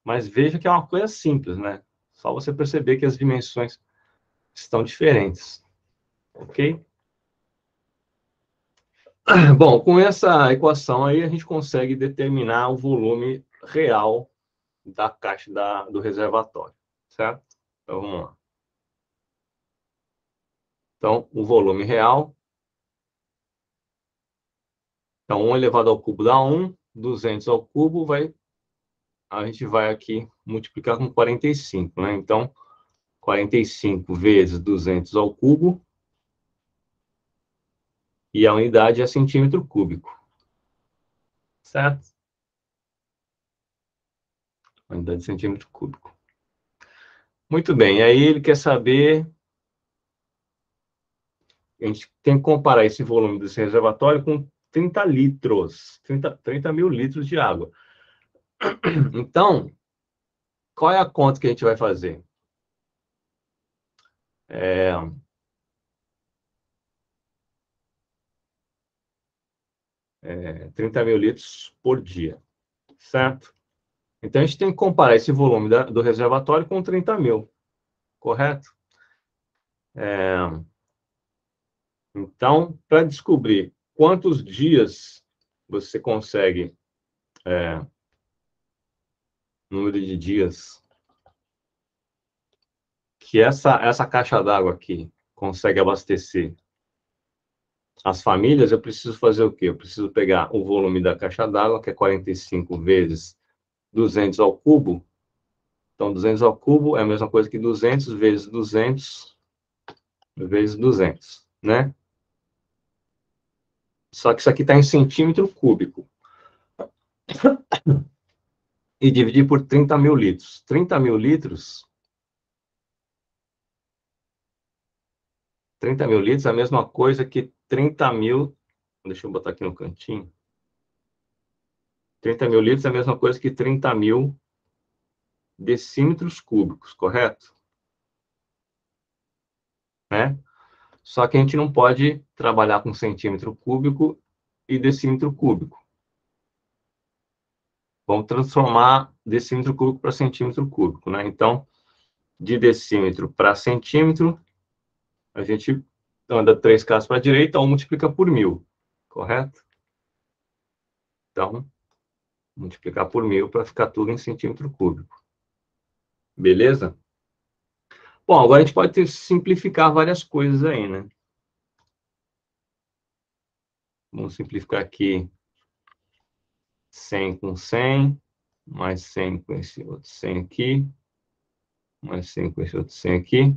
Mas veja que é uma coisa simples, né? Só você perceber que as dimensões estão diferentes, ok? Bom, com essa equação aí, a gente consegue determinar o volume real da caixa do reservatório, certo? Então, vamos lá. Então, o volume real. Então, 1 elevado ao cubo dá 1, 200 ao cubo a gente vai aqui multiplicar com 45, né? Então, 45 vezes 200 ao cubo, e a unidade é centímetro cúbico, certo? A unidade de centímetro cúbico. Muito bem, aí ele quer saber... A gente tem que comparar esse volume desse reservatório com 30 litros, 30 mil litros de água. Então, qual é a conta que a gente vai fazer? 30 mil litros por dia, certo? Então, a gente tem que comparar esse volume do reservatório com 30 mil, correto? Então, para descobrir quantos dias você consegue, número de dias que essa caixa d'água aqui consegue abastecer as famílias, eu preciso fazer o quê? Eu preciso pegar o volume da caixa d'água, que é 45 vezes 200 ao cubo. Então, 200 ao cubo é a mesma coisa que 200 vezes 200 vezes 200, né? Só que isso aqui está em centímetro cúbico. E dividir por 30 mil litros. 30 mil litros... 30 mil litros é a mesma coisa que 30 mil... Deixa eu botar aqui no cantinho. 30 mil litros é a mesma coisa que 30 mil decímetros cúbicos, correto? Né? Só que a gente não pode trabalhar com centímetro cúbico e decímetro cúbico. Vamos transformar decímetro cúbico para centímetro cúbico, né? Então, de decímetro para centímetro, a gente anda 3 casas para a direita ou multiplica por 1000, correto? Então, multiplicar por 1000 para ficar tudo em centímetro cúbico. Beleza? Bom, agora a gente pode simplificar várias coisas aí, né? Vamos simplificar aqui 100 com 100, mais 100 com esse outro 100 aqui, mais 100 com esse outro 100 aqui.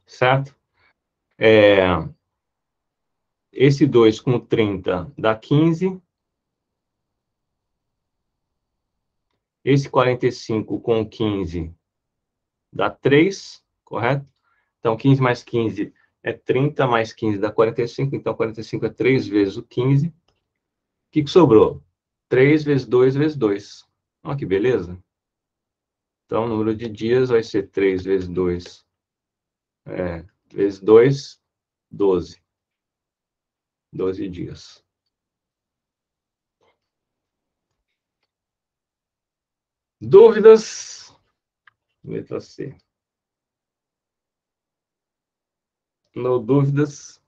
Certo? Esse 2 com 30 dá 15. Esse 45 com 15 dá 3, correto? Então, 15 mais 15 é 30, mais 15 dá 45. Então, 45 é 3 vezes o 15. O que sobrou? 3 vezes 2 vezes 2. Olha que beleza. Então, o número de dias vai ser 3 vezes 2 vezes 2, 12. 12 dias. Dúvidas? Letra C. No dúvidas?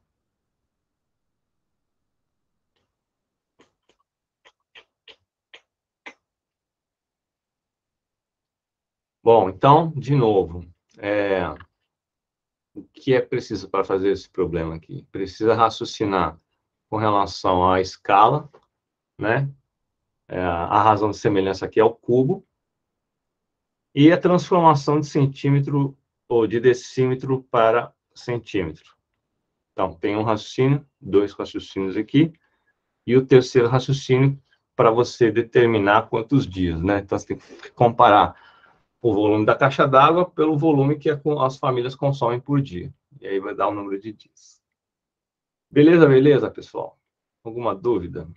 Bom, então, de novo, o que é preciso para fazer esse problema aqui? Precisa raciocinar com relação à escala, né? A razão de semelhança aqui é o cubo, e a transformação de centímetro ou de decímetro para centímetro. Então, tem um raciocínio, 2 raciocínios aqui, e o terceiro raciocínio para você determinar quantos dias, né? Então, você tem que comparar o volume da caixa d'água pelo volume que as famílias consomem por dia. E aí vai dar o número de dias. Beleza, beleza, pessoal? Alguma dúvida?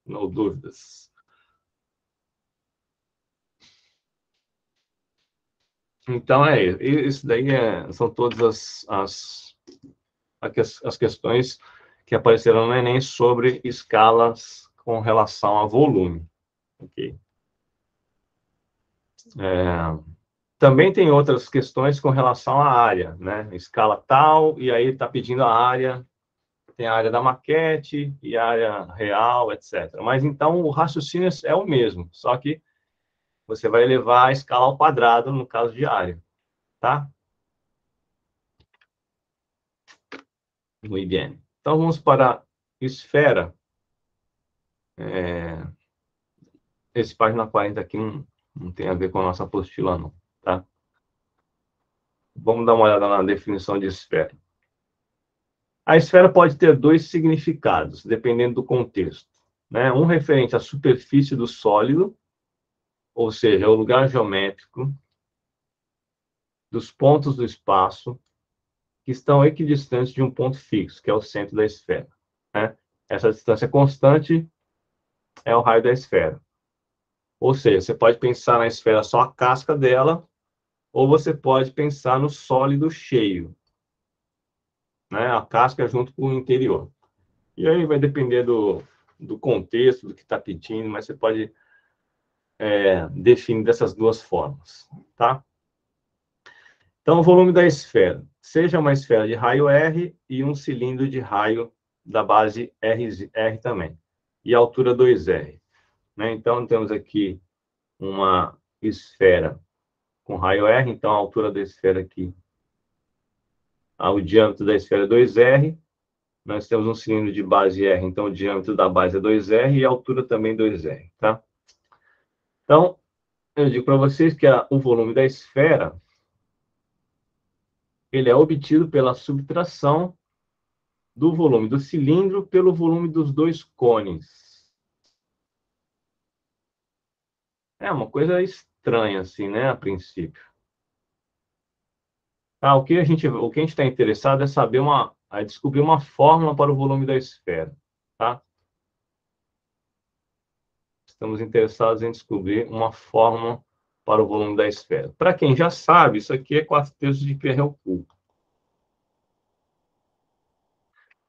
Não dúvidas. Então, isso daí são todas as questões que apareceram no Enem sobre escalas com relação a volume. Ok? Também tem outras questões com relação à área, né? Escala tal, e aí está pedindo a área, tem a área da maquete e a área real, etc. Mas então o raciocínio é o mesmo, só que você vai levar a escala ao quadrado no caso de área, tá? Muito bem. Então vamos para a esfera. Esse página 40 aqui não tem a ver com a nossa apostila, não, tá? Vamos dar uma olhada na definição de esfera. A esfera pode ter 2 significados, dependendo do contexto, né? Um referente à superfície do sólido, ou seja, o lugar geométrico dos pontos do espaço que estão equidistantes de um ponto fixo, que é o centro da esfera, né? Essa distância constante é o raio da esfera. Ou seja, você pode pensar na esfera só a casca dela, ou você pode pensar no sólido cheio, né? A casca junto com o interior. E aí vai depender do contexto, do que está pedindo, mas você pode definir dessas duas formas, tá? Então, o volume da esfera, seja uma esfera de raio R e um cilindro de raio da base R também. E a altura 2R. Né? Então, temos aqui uma esfera com raio R, então a altura da esfera aqui, o diâmetro da esfera é 2R. Nós temos um cilindro de base R, então o diâmetro da base é 2R e a altura também 2R, tá? Então, eu digo para vocês que o volume da esfera ele é obtido pela subtração do volume do cilindro pelo volume dos dois cones. É uma coisa estranha, assim, né, a princípio. O que a gente está interessado é saber descobrir uma fórmula para o volume da esfera, tá? Estamos interessados em descobrir uma fórmula para o volume da esfera. Para quem já sabe, isso aqui é 4/3 de Pierre oculto.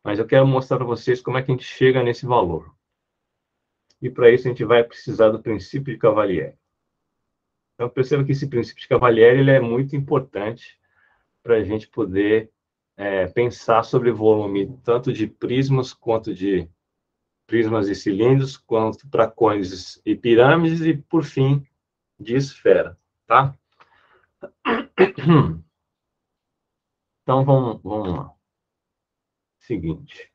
Mas eu quero mostrar para vocês como é que a gente chega nesse valor. E para isso a gente vai precisar do princípio de Cavalieri. Então perceba que esse princípio de Cavalieri ele é muito importante para a gente poder pensar sobre volume tanto de prismas quanto de prismas e cilindros, quanto para cones e pirâmides e, por fim, de esfera, tá? Então, vamos lá. Seguinte.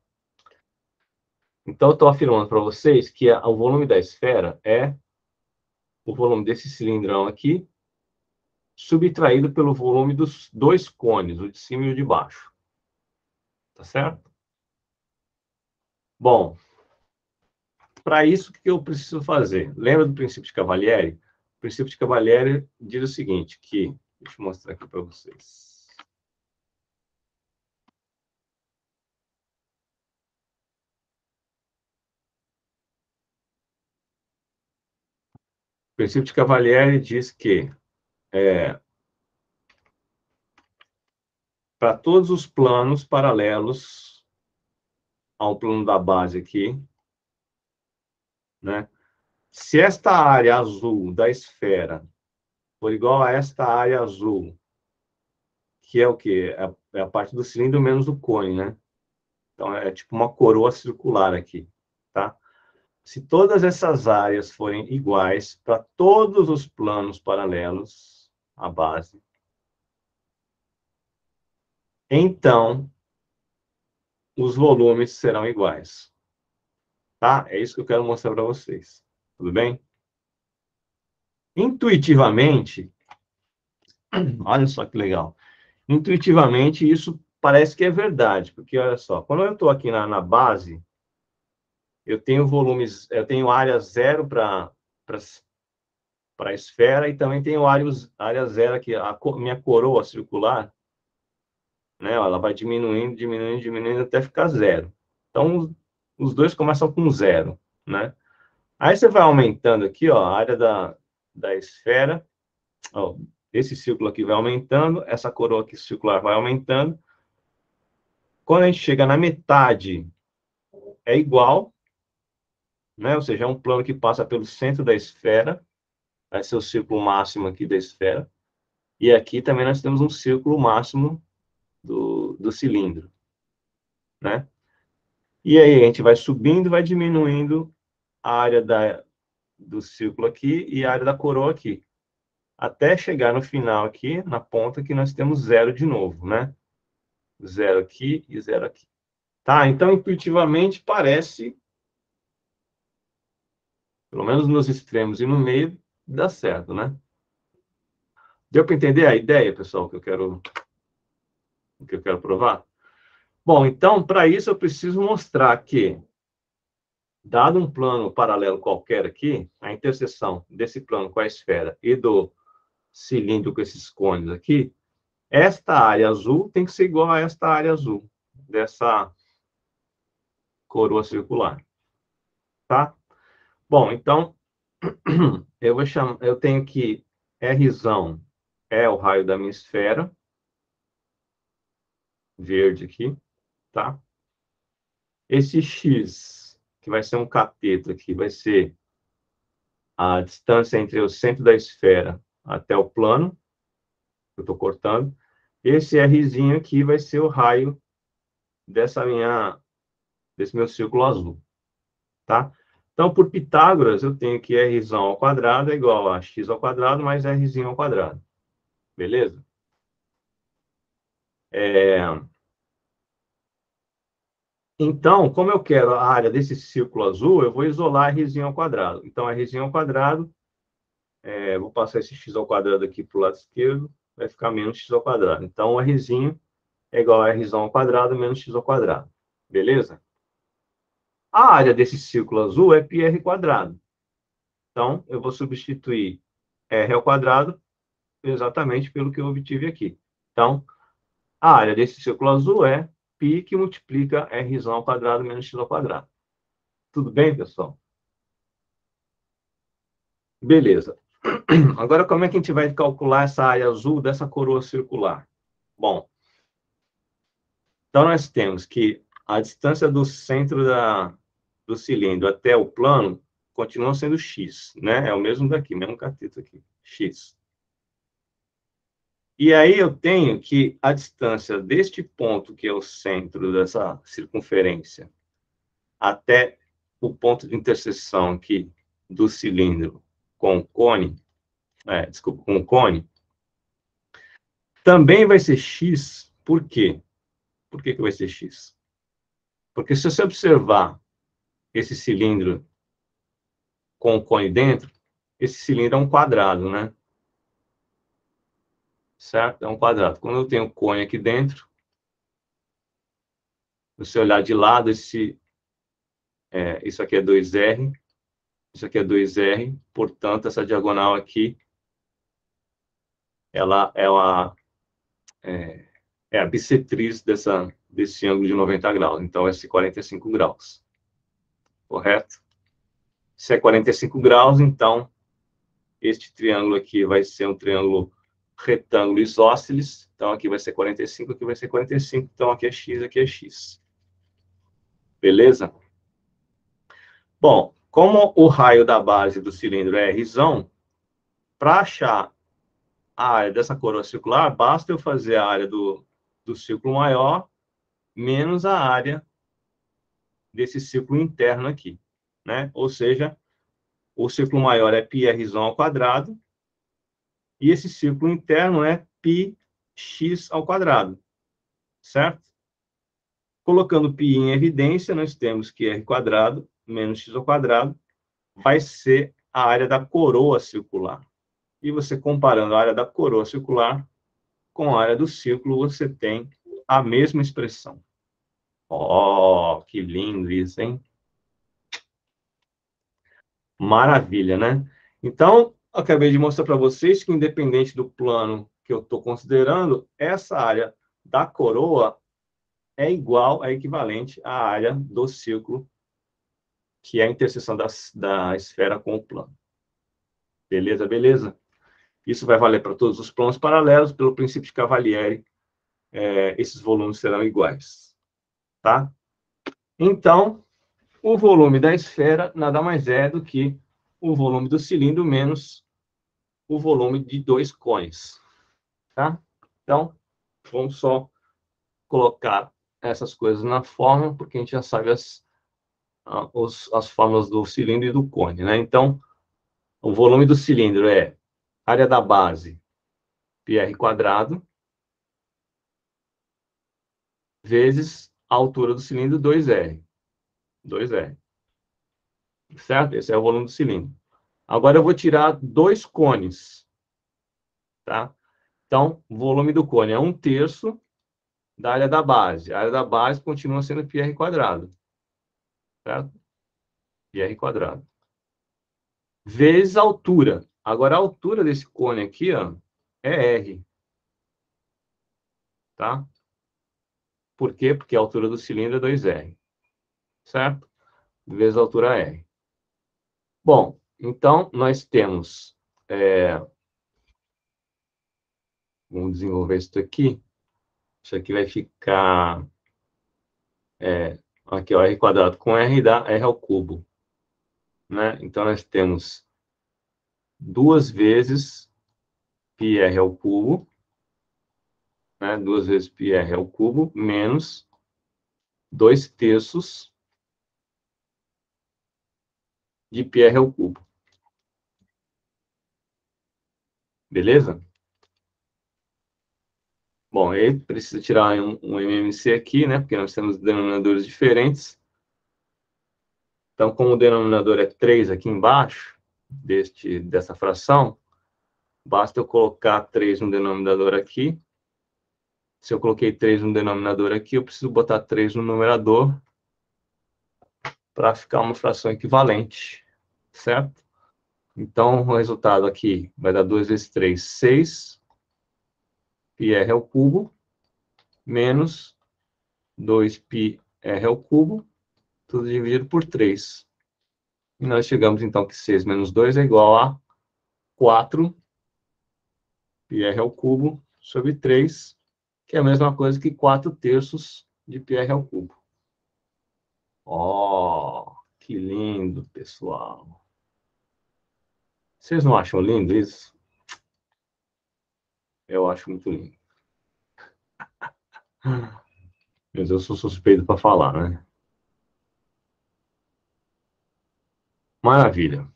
Então, eu estou afirmando para vocês que o volume da esfera é o volume desse cilindrão aqui, subtraído pelo volume dos dois cones, o de cima e o de baixo. Tá certo? Bom, para isso, o que eu preciso fazer? Lembra do princípio de Cavalieri? O princípio de Cavalieri diz o seguinte, que... Deixa eu mostrar aqui para vocês. O princípio de Cavalieri diz que para todos os planos paralelos ao plano da base aqui, né? Se esta área azul da esfera for igual a esta área azul, que é o quê? É a parte do cilindro menos o cone, né? Então, é tipo uma coroa circular aqui, tá? Se todas essas áreas forem iguais para todos os planos paralelos à base, então os volumes serão iguais. Tá? É isso que eu quero mostrar para vocês. Tudo bem? Intuitivamente, olha só que legal. Intuitivamente, isso parece que é verdade, porque olha só, quando eu estou aqui na base, eu tenho volumes, eu tenho área zero para a esfera e também tenho área zero aqui, minha coroa circular, né? Ela vai diminuindo, diminuindo, diminuindo até ficar zero. Então, os dois começam com zero, né? Aí você vai aumentando aqui, ó, a área da esfera, ó, esse círculo aqui vai aumentando, essa coroa aqui circular vai aumentando. Quando a gente chega na metade, é igual, né? Ou seja, é um plano que passa pelo centro da esfera, vai ser o círculo máximo aqui da esfera. E aqui também nós temos um círculo máximo do cilindro, né? E aí a gente vai subindo, vai diminuindo a área do círculo aqui e a área da coroa aqui. Até chegar no final aqui, na ponta, que nós temos zero de novo, né? Zero aqui e zero aqui. Tá? Então, intuitivamente, parece, pelo menos nos extremos e no meio, dá certo, né? Deu para entender a ideia, pessoal, que eu quero provar? Bom, então, para isso, eu preciso mostrar que, dado um plano paralelo qualquer aqui, a interseção desse plano com a esfera e do cilindro com esses cones aqui, esta área azul tem que ser igual a esta área azul, dessa coroa circular. Tá? Bom, então, eu tenho que Rzão é o raio da minha esfera, verde aqui, tá? Esse X, que vai ser um cateto aqui, vai ser a distância entre o centro da esfera até o plano, que eu estou cortando. esse Rzinho aqui vai ser o raio desse meu círculo azul, tá? Então, por Pitágoras, eu tenho que R ao quadrado é igual a x ao quadrado mais Rzinho ao quadrado. Beleza? Então, como eu quero a área desse círculo azul, eu vou isolar Rzinho ao quadrado. Então, Rzinho ao quadrado, vou passar esse x ao quadrado aqui para o lado esquerdo, vai ficar menos x ao quadrado. Então, o Rzinho é igual a R ao quadrado menos x ao quadrado. Beleza? A área desse círculo azul é πr quadrado. Então, eu vou substituir r ao quadrado exatamente pelo que eu obtive aqui. Então, a área desse círculo azul é π que multiplica r ao quadrado menos x ao quadrado. Tudo bem, pessoal? Beleza. Agora, como é que a gente vai calcular essa área azul dessa coroa circular? Bom, então nós temos que a distância do centro do cilindro até o plano continua sendo x, né? É o mesmo daqui, mesmo cateto aqui, x. E aí eu tenho que a distância deste ponto, que é o centro dessa circunferência, até o ponto de interseção aqui do cilindro com o cone, com o cone, também vai ser x. Por quê? Por que vai ser x? Porque se você observar esse cilindro com o cone dentro, esse cilindro é um quadrado, né? Certo? É um quadrado. Quando eu tenho o cone aqui dentro, se você olhar de lado, isso aqui é 2R, isso aqui é 2R, portanto, essa diagonal aqui, ela é a bissetriz desse ângulo de 90 graus. Então, esse 45 graus. Correto? Se é 45 graus, então, este triângulo aqui vai ser um triângulo retângulo isósceles. Então, aqui vai ser 45, aqui vai ser 45. Então, aqui é x, aqui é x. Beleza? Bom, como o raio da base do cilindro é Rzão, para achar a área dessa coroa circular, basta eu fazer a área do círculo maior menos a área desse círculo interno aqui, né? Ou seja, o círculo maior é πr ao quadrado e esse círculo interno é πx ao quadrado, certo? Colocando π em evidência, nós temos que r quadrado menos x ao quadrado vai ser a área da coroa circular. E você comparando a área da coroa circular com a área do círculo, você tem a mesma expressão. Oh, que lindo isso, hein? Maravilha, né? Então, acabei de mostrar para vocês que, independente do plano que eu estou considerando, essa área da coroa é igual, é equivalente à área do círculo, que é a interseção da esfera com o plano. Beleza, beleza? Isso vai valer para todos os planos paralelos. Pelo princípio de Cavalieri, esses volumes serão iguais. Tá? Então, o volume da esfera nada mais é do que o volume do cilindro menos o volume de dois cones. Tá? Então, vamos só colocar essas coisas na fórmula, porque a gente já sabe as fórmulas do cilindro e do cone. Né? Então, o volume do cilindro é área da base, πr quadrado, vezes a altura do cilindro, 2R. 2R. Certo? Esse é o volume do cilindro. Agora eu vou tirar dois cones. Tá? Então, o volume do cone é 1/3 da área da base. A área da base continua sendo πr quadrado. Certo? πr quadrado. Vezes a altura. Agora, a altura desse cone aqui, ó, é R. Tá? Por quê? Porque a altura do cilindro é 2R. Certo? Vezes a altura R. Bom, então, nós temos... vamos desenvolver isso aqui. Isso aqui vai ficar... aqui, ó, R quadrado com R dá R ao cubo. Né? Então, nós temos 2 vezes πr ao cubo né? 2 vezes πr ao cubo, menos 2 terços de πr ao cubo. Beleza? Bom, aí precisa tirar um MMC aqui, né? Porque nós temos denominadores diferentes. Então, como o denominador é 3 aqui embaixo, dessa fração, basta eu colocar 3 no denominador aqui. Se eu coloquei 3 no denominador aqui, eu preciso botar 3 no numerador para ficar uma fração equivalente, certo? Então, o resultado aqui vai dar 2 vezes 3, 6, πr ao cubo, menos 2πr ao cubo, tudo dividido por 3. E nós chegamos, então, que 6 menos 2 é igual a 4 πr ao cubo sobre 3, que é a mesma coisa que 4 terços de πr ao cubo. Oh, que lindo, pessoal. Vocês não acham lindo isso? Eu acho muito lindo. Mas eu sou suspeito para falar, né? Maravilha.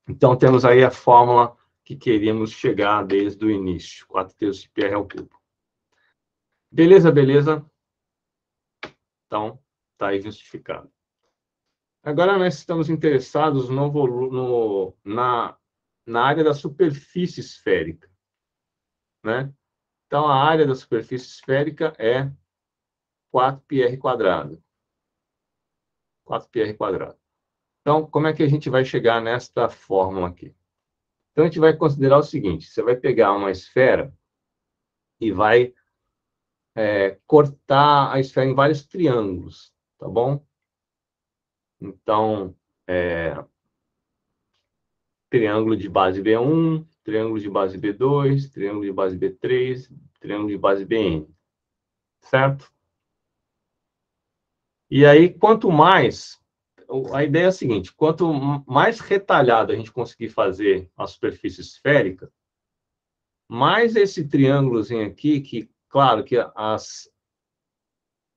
Então, temos aí a fórmula que queríamos chegar desde o início. 4 terços de πr ao cubo. Beleza, beleza? Então, está aí justificado. Agora, nós estamos interessados na área da superfície esférica, né? Então, a área da superfície esférica é 4πr quadrado. 4πr quadrado. Então, como é que a gente vai chegar nesta fórmula aqui? Então, a gente vai considerar o seguinte: você vai pegar uma esfera e vai cortar a esfera em vários triângulos, tá bom? Então, triângulo de base B1, triângulo de base B2, triângulo de base B3, triângulo de base BN, certo? E aí, quanto mais... A ideia é a seguinte: quanto mais retalhado a gente conseguir fazer a superfície esférica, mais esse triângulozinho aqui, que, claro, que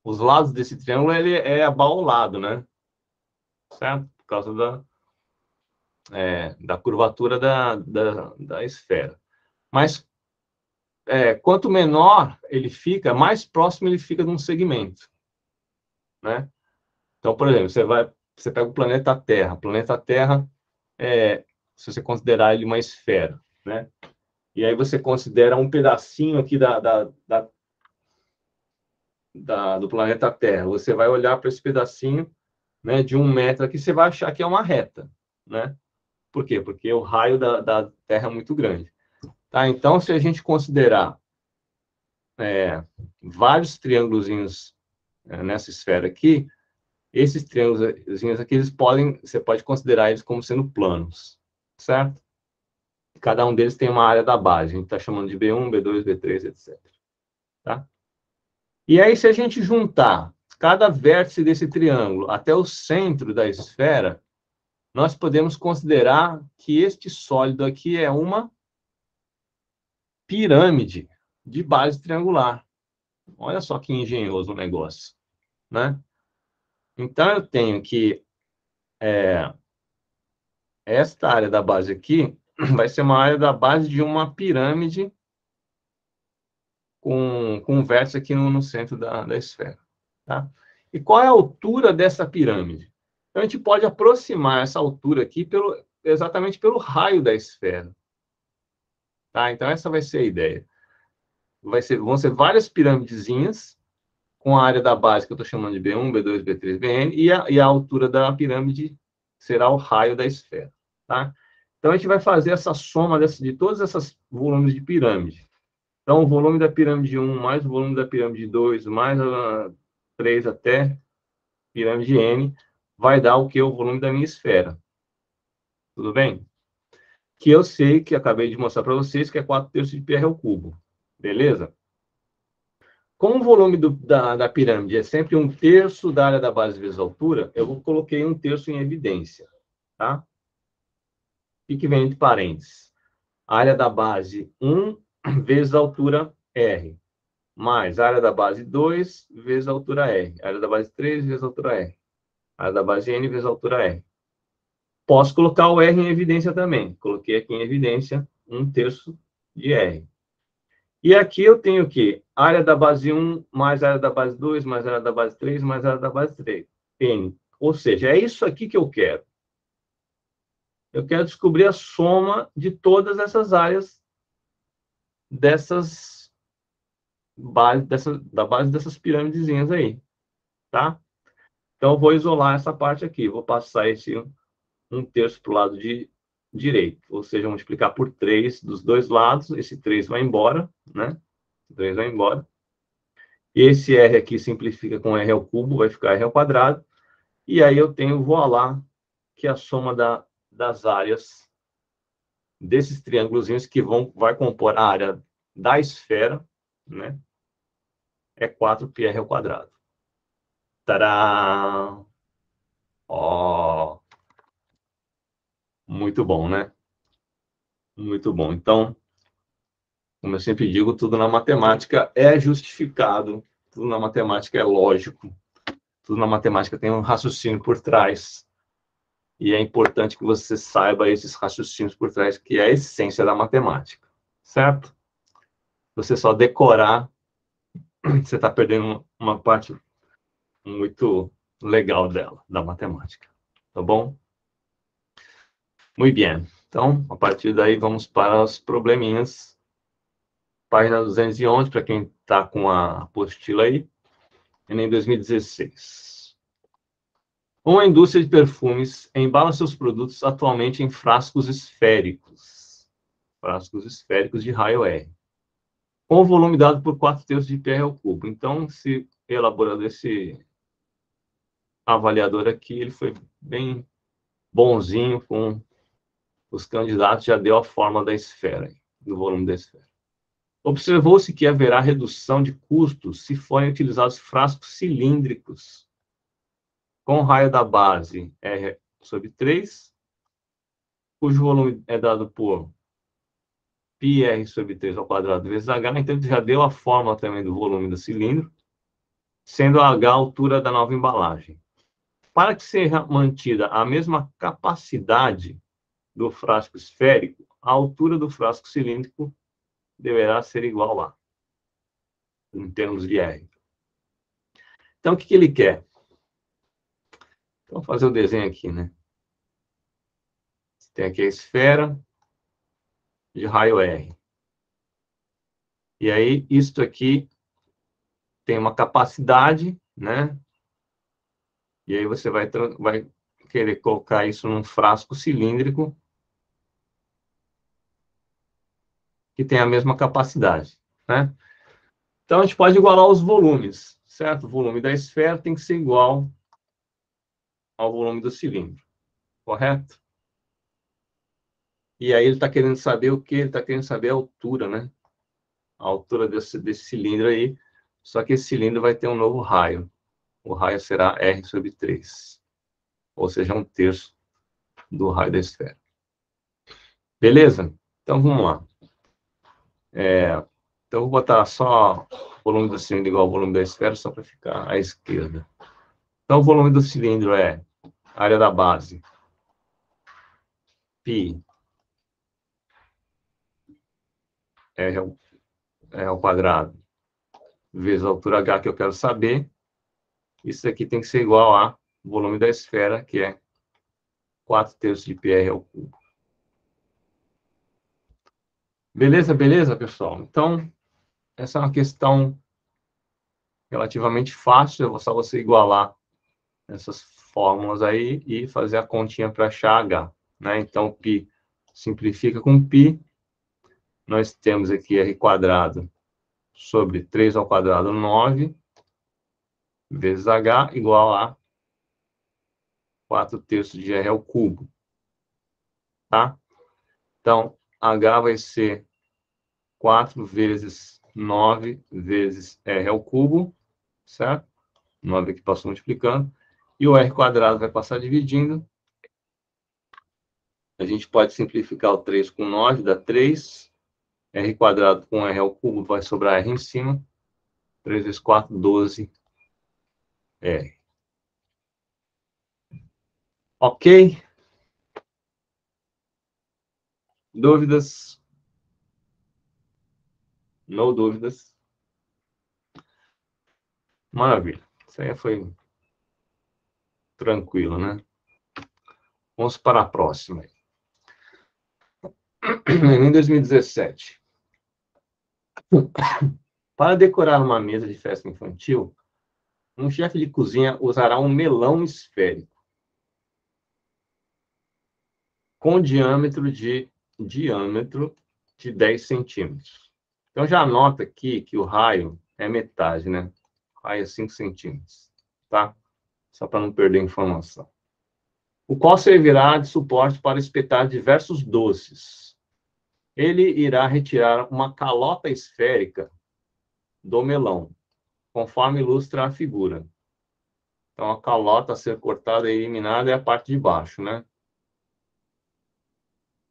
os lados desse triângulo ele é abaulado, né? Certo? Por causa da curvatura da esfera. Mas, quanto menor ele fica, mais próximo ele fica de um segmento, né? Então, por exemplo, você pega o planeta Terra. O planeta Terra, se você considerar ele uma esfera, né? E aí você considera um pedacinho aqui do planeta Terra. Você vai olhar para esse pedacinho, né, de 1 metro aqui, você vai achar que é uma reta, né? Por quê? Porque o raio da Terra é muito grande. Tá? Então, se a gente considerar vários triângulozinhos nessa esfera aqui, esses triângulozinhos aqui, você pode considerar eles como sendo planos, certo? Cada um deles tem uma área da base. A gente está chamando de B1, B2, B3, etc. Tá? E aí, se a gente juntar cada vértice desse triângulo até o centro da esfera, nós podemos considerar que este sólido aqui é uma pirâmide de base triangular. Olha só que engenhoso o negócio, né? Então, eu tenho que esta área da base aqui vai ser uma área da base de uma pirâmide com um vértice aqui no centro da esfera. Tá? E qual é a altura dessa pirâmide? Então, a gente pode aproximar essa altura aqui exatamente pelo raio da esfera. Tá? Então, essa vai ser a ideia. Vão ser várias pirâmidezinhas com a área da base que eu estou chamando de B1, B2, B3, BN, e a altura da pirâmide será o raio da esfera. Tá? Então, a gente vai fazer essa soma de todos esses volumes de pirâmide. Então, o volume da pirâmide 1 mais o volume da pirâmide 2 mais a 3 até pirâmide N vai dar o que? O volume da minha esfera. Tudo bem? Que eu sei, que acabei de mostrar para vocês, que é 4 terços de πr ao cubo. Beleza? Como o volume da pirâmide é sempre 1 terço da área da base vezes a altura, eu coloquei 1 terço em evidência. Tá? O que vem entre parênteses? A área da base 1 vezes a altura R. mais a área da base 2 vezes a altura R. A área da base 3 vezes a altura R. A área da base N vezes a altura R. Posso colocar o R em evidência também. Coloquei aqui em evidência 1/3 de R. E aqui eu tenho o quê? Área da base 1 mais área da base 2 mais área da base 3 mais área da base 3. N. Ou seja, é isso aqui que eu quero. Eu quero descobrir a soma de todas essas áreas da base dessas pirâmidezinhas aí, tá? Então, eu vou isolar essa parte aqui. Vou passar esse 1/3 para o lado direito. Ou seja, multiplicar por 3 dos dois lados. Esse 3 vai embora, né? Esse 3 vai embora. E esse R aqui simplifica com R ao cubo, vai ficar R ao quadrado. E aí eu tenho, voilá, que é a soma das áreas desses triângulozinhos que vai compor a área da esfera, né? É 4πr ao quadrado. Tadá! Ó! Muito bom, né? Muito bom. Então, como eu sempre digo, tudo na matemática é justificado, tudo na matemática é lógico, tudo na matemática tem um raciocínio por trás. E é importante que você saiba esses raciocínios por trás, que é a essência da matemática, certo? Você só decorar, você está perdendo uma parte muito legal dela, da matemática. Tá bom? Muito bem. Então, a partir daí, vamos para os probleminhas. Página 211, para quem está com a apostila aí. Enem 2016. Uma indústria de perfumes embala seus produtos atualmente em frascos esféricos. Frascos esféricos de raio R. Com o volume dado por 4/3 de πr ao cubo. Então, se elaborando esse avaliador aqui, ele foi bem bonzinho com os candidatos, já deu a forma da esfera, do volume da esfera. Observou-se que haverá redução de custos se forem utilizados frascos cilíndricos com raio da base R/3, cujo volume é dado por πr/3 ao quadrado vezes h, então já deu a forma também do volume do cilindro, sendo h a altura da nova embalagem. Para que seja mantida a mesma capacidade do frasco esférico, a altura do frasco cilíndrico deverá ser igual a, em termos de R. Então, o que ele quer? Então, vou fazer o desenho aqui, né? Tem aqui a esfera de raio R. E aí, isto aqui tem uma capacidade, né? E aí você vai querer colocar isso num frasco cilíndrico que tem a mesma capacidade, né? Então, a gente pode igualar os volumes, certo? O volume da esfera tem que ser igual ao volume do cilindro, correto? E aí ele está querendo saber o quê? Ele está querendo saber a altura, né? A altura desse cilindro aí. Só que esse cilindro vai ter um novo raio. O raio será R/3. Ou seja, 1/3 do raio da esfera. Beleza? Então, vamos lá. Então, vou botar só o volume do cilindro igual ao volume da esfera, só para ficar à esquerda. Então, o volume do cilindro é a área da base, π, R ao quadrado, vezes a altura h que eu quero saber. Isso aqui tem que ser igual ao volume da esfera, que é 4/3 de πr ao cubo. Beleza, beleza, pessoal? Então, essa é uma questão relativamente fácil, é só você igualar essas fórmulas aí e fazer a continha para achar h, né? Então, π simplifica com π. Nós temos aqui r quadrado sobre 3 ao quadrado, 9, vezes h, igual a 4/3 de r ao cubo. Tá? Então, h vai ser 4 vezes 9 vezes r ao cubo, certo? 9 aqui passou multiplicando. E o r quadrado vai passar dividindo. A gente pode simplificar o 3 com 9, dá 3. R quadrado com r ao cubo vai sobrar r em cima. 3 vezes 4, 12 R. Ok? Dúvidas? No dúvidas? Maravilha. Isso aí foi tranquilo, né? Vamos para a próxima. Em 2017. Para decorar uma mesa de festa infantil, um chefe de cozinha usará um melão esférico com diâmetro de 10 centímetros. Então, já anota aqui que o raio é metade, né? O raio é 5 centímetros, tá? Só para não perder informação. O qual servirá de suporte para espetar diversos doces. Ele irá retirar uma calota esférica do melão, conforme ilustra a figura. Então, a calota a ser cortada e eliminada é a parte de baixo, né?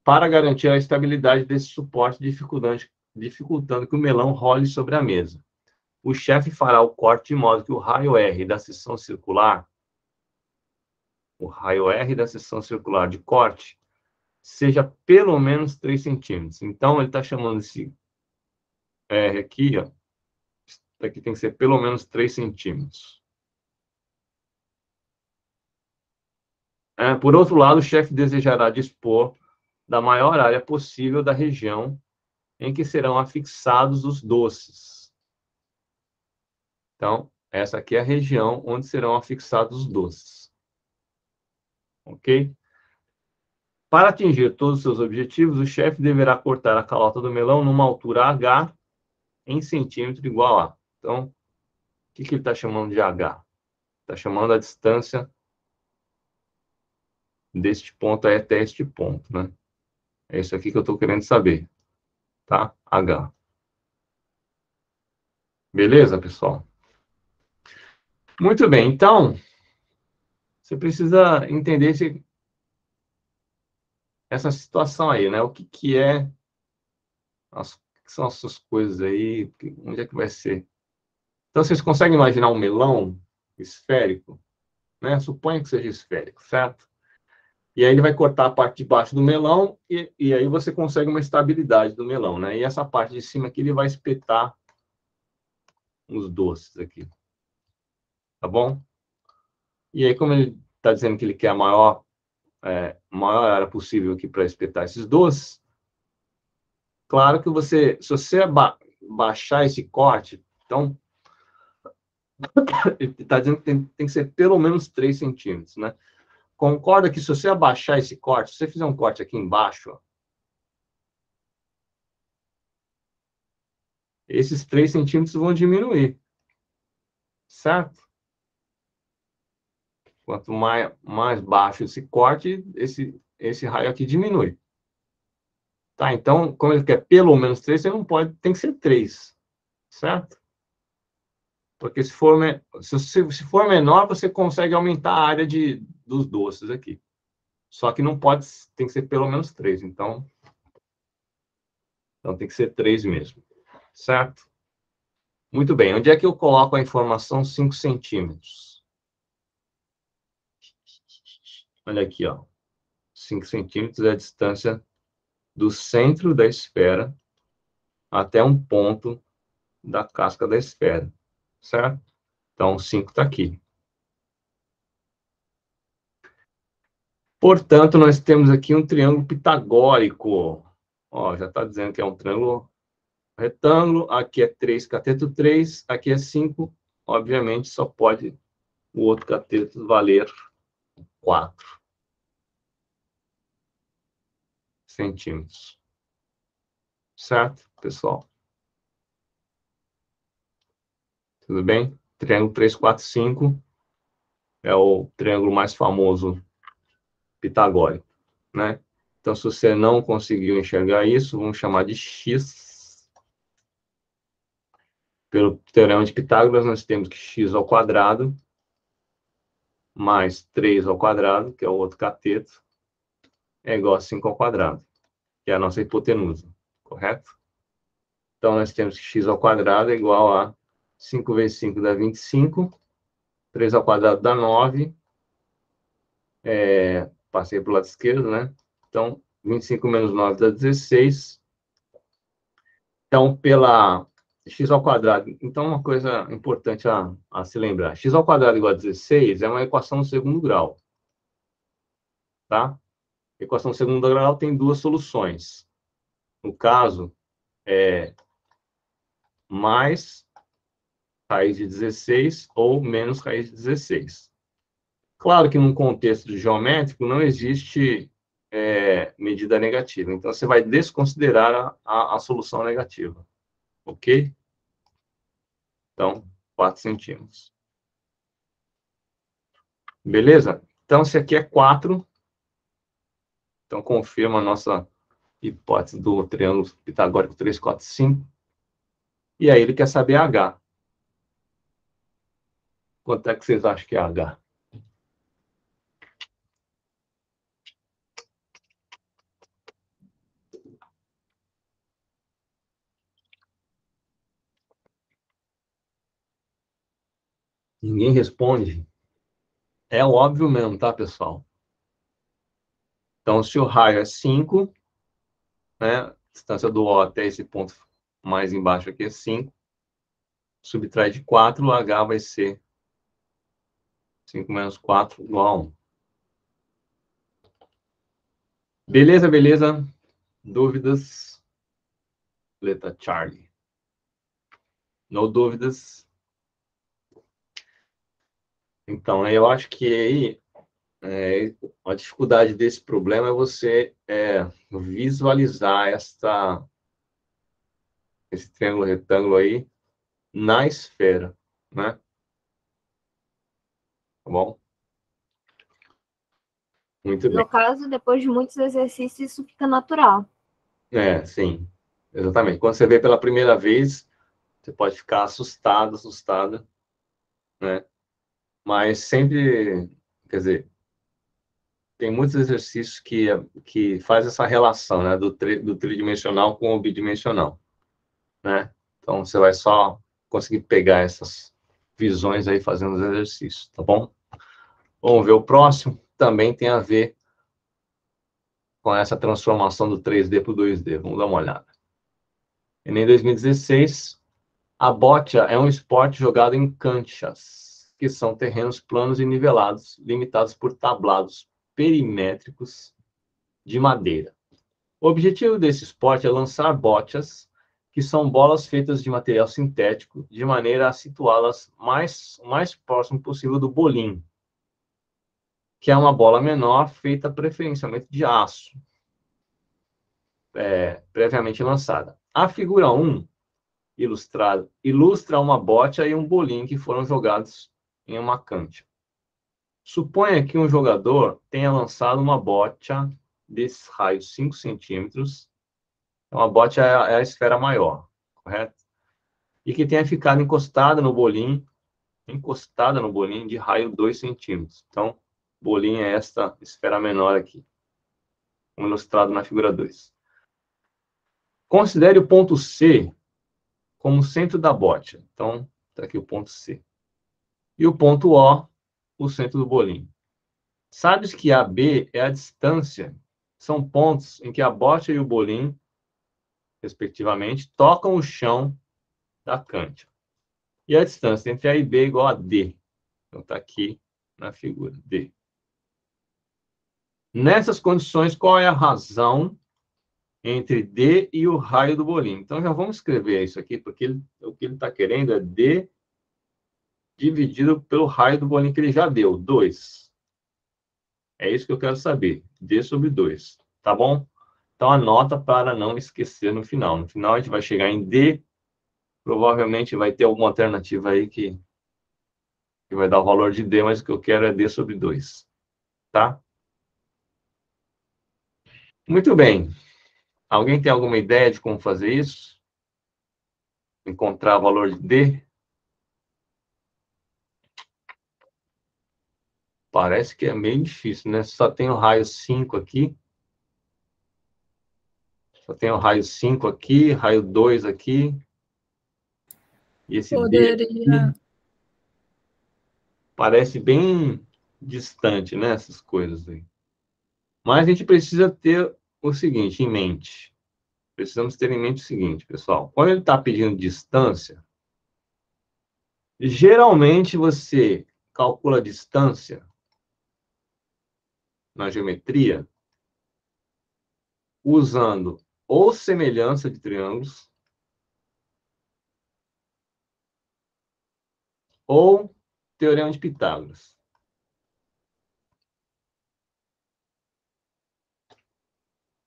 Para garantir a estabilidade desse suporte, dificultando que o melão role sobre a mesa. O chefe fará o corte de modo que o raio R da seção circular, de corte, seja pelo menos 3 centímetros. Então, ele está chamando esse R aqui, ó. Isso aqui tem que ser pelo menos 3 centímetros. Por outro lado, o chefe desejará dispor da maior área possível da região em que serão afixados os doces. Então, essa aqui é a região onde serão afixados os doces. Ok? Para atingir todos os seus objetivos, o chefe deverá cortar a calota do melão numa altura H em centímetro igual a. Então, o que ele está chamando de H? Está chamando a distância deste ponto até este ponto, né? É isso aqui que eu estou querendo saber, tá? H. Beleza, pessoal? Muito bem, então, você precisa entender essa situação aí, né? O que são essas coisas aí, onde é que vai ser? Então, vocês conseguem imaginar um melão esférico, né? Suponha que seja esférico, certo? E aí ele vai cortar a parte de baixo do melão e aí você consegue uma estabilidade do melão, né? E essa parte de cima aqui ele vai espetar os doces aqui. Tá bom? E aí, como ele está dizendo que ele quer a maior área possível aqui para espetar esses doces, claro que se você baixar esse corte, então, ele está dizendo que tem que ser pelo menos 3 centímetros, né? Concorda que se você abaixar esse corte, se você fizer um corte aqui embaixo, ó, esses 3 centímetros vão diminuir, certo? Quanto mais baixo esse corte, esse raio aqui diminui. Tá, então, como ele quer pelo menos 3, você não pode, tem que ser 3, certo? Porque se for menor, você consegue aumentar a área dos doces aqui. Só que não pode, tem que ser pelo menos 3. Então tem que ser 3 mesmo, certo? Muito bem, onde é que eu coloco a informação 5 centímetros? Olha aqui, ó. 5 centímetros é a distância do centro da esfera até um ponto da casca da esfera, certo? Então, 5 está aqui. Portanto, nós temos aqui um triângulo pitagórico. Ó, já está dizendo que é um triângulo retângulo. Aqui é 3, cateto 3. Aqui é 5. Obviamente, só pode o outro cateto valer 4 centímetros. Certo, pessoal? Tudo bem? Triângulo 3, 4, 5 é o triângulo mais famoso pitagórico, né? Então, se você não conseguiu enxergar isso, vamos chamar de X. Pelo teorema de Pitágoras, nós temos que x ao quadrado mais 3 ao quadrado, que é o outro cateto, é igual a 5 ao quadrado, que é a nossa hipotenusa, correto? Então, nós temos que x ao quadrado é igual a 5 vezes 5 dá 25. 3 ao quadrado dá 9. Passei para o lado esquerdo, né? Então, 25 menos 9 dá 16. Então, pela x ao quadrado... Então, uma coisa importante a se lembrar. X ao quadrado igual a 16 é uma equação do segundo grau. Tá? A equação do segundo grau tem duas soluções. No caso, mais raiz de 16 ou menos raiz de 16. Claro que num contexto geométrico não existe medida negativa. Então, você vai desconsiderar a solução negativa. Ok? Então, 4 centímetros. Beleza? Então, se aqui é 4, então confirma a nossa hipótese do triângulo pitagórico 3, 4, 5. E aí ele quer saber H. Quanto é que vocês acham que é H? Ninguém responde. É óbvio mesmo, tá, pessoal? Então, se o raio é 5, né? A distância do O até esse ponto mais embaixo aqui é 5. Subtrai de 4, o H vai ser 5 menos 4 igual a 1. Beleza, beleza? Dúvidas? Letra Charlie. No dúvidas? Então, eu acho que aí a dificuldade desse problema é você visualizar esse triângulo retângulo aí na esfera, né? Tá bom? Muito bem. No caso, depois de muitos exercícios, isso fica natural. Sim. Exatamente. Quando você vê pela primeira vez, você pode ficar assustado, assustada, né? Mas sempre, quer dizer, tem muitos exercícios que faz essa relação, né? Do tridimensional com o bidimensional, né? Então, você vai só conseguir pegar essas visões aí fazendo os exercícios, tá bom? Vamos ver o próximo. Também tem a ver com essa transformação do 3D para o 2D. Vamos dar uma olhada. Enem 2016, a boccia é um esporte jogado em canchas, que são terrenos planos e nivelados, limitados por tablados perimétricos de madeira. O objetivo desse esporte é lançar boccias, que são bolas feitas de material sintético, de maneira a situá-las o mais próximo possível do bolim, que é uma bola menor, feita preferencialmente de aço, previamente lançada. A figura 1 ilustra uma boccia e um bolim que foram jogados em uma cancha. Suponha que um jogador tenha lançado uma boccia desses raios 5 centímetros. Então, a boccia é a esfera maior, correto? E que tenha ficado encostada no bolim de raio 2 centímetros. Então, bolim é esta esfera menor aqui, como ilustrado na figura 2. Considere o ponto C como centro da boccia. Então, está aqui o ponto C. E o ponto O, o centro do bolim. Sabes que AB é a distância. São pontos em que a boccia e o bolim, respectivamente, tocam o chão da cancha. E a distância entre A e B é igual a D. Então, está aqui na figura D. Nessas condições, qual é a razão entre D e o raio do bolim? Então, já vamos escrever isso aqui, porque o que ele está querendo é D dividido pelo raio do bolim que ele já deu, 2. É isso que eu quero saber. D sobre 2. Tá bom? Então, anota para não esquecer no final. No final, a gente vai chegar em D. Provavelmente vai ter alguma alternativa aí que vai dar o valor de D, mas o que eu quero é D sobre 2. Tá? Muito bem. Alguém tem alguma ideia de como fazer isso? Encontrar o valor de D? Parece que é meio difícil, né? Só tem o raio 5 aqui. Só tem o raio 5 aqui, raio 2 aqui. E esse D parece bem distante, né? Essas coisas aí. Mas a gente precisa ter o seguinte em mente. Precisamos ter em mente o seguinte, pessoal. Quando ele está pedindo distância, geralmente você calcula a distância na geometria usando ou semelhança de triângulos ou teorema de Pitágoras.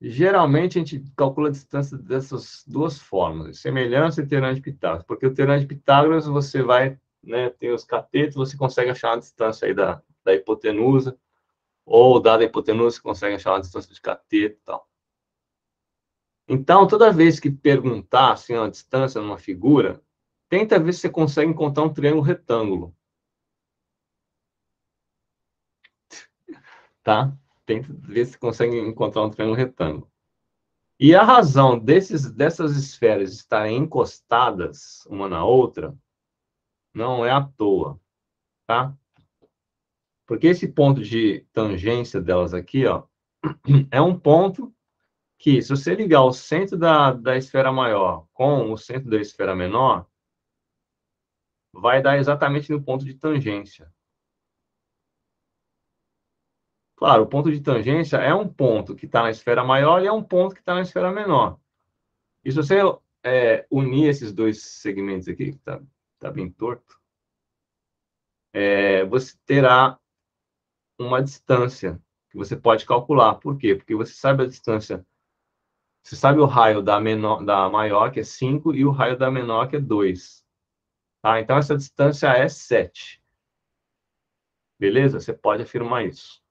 Geralmente, a gente calcula a distância dessas duas formas, semelhança e teorema de Pitágoras, porque o teorema de Pitágoras, você vai, né, tem os catetos, você consegue achar a distância aí da hipotenusa, ou dada a hipotenusa, você consegue achar a distância de cateto e tal. Então, toda vez que perguntar assim, a distância numa figura, tenta ver se você consegue encontrar um triângulo retângulo. Tá? Tenta ver se consegue encontrar um triângulo retângulo. E a razão dessas esferas estarem encostadas uma na outra não é à toa, tá? Porque esse ponto de tangência delas aqui, ó, é um ponto que, se você ligar o centro da esfera maior com o centro da esfera menor, vai dar exatamente no ponto de tangência. Claro, o ponto de tangência é um ponto que está na esfera maior e é um ponto que está na esfera menor. E se você unir esses dois segmentos aqui, que tá bem torto, você terá uma distância que você pode calcular. Por quê? Porque você sabe a distância, você sabe o raio da maior, que é 5, e o raio da menor, que é 2. Tá? Então, essa distância é 7. Beleza? Você pode afirmar isso.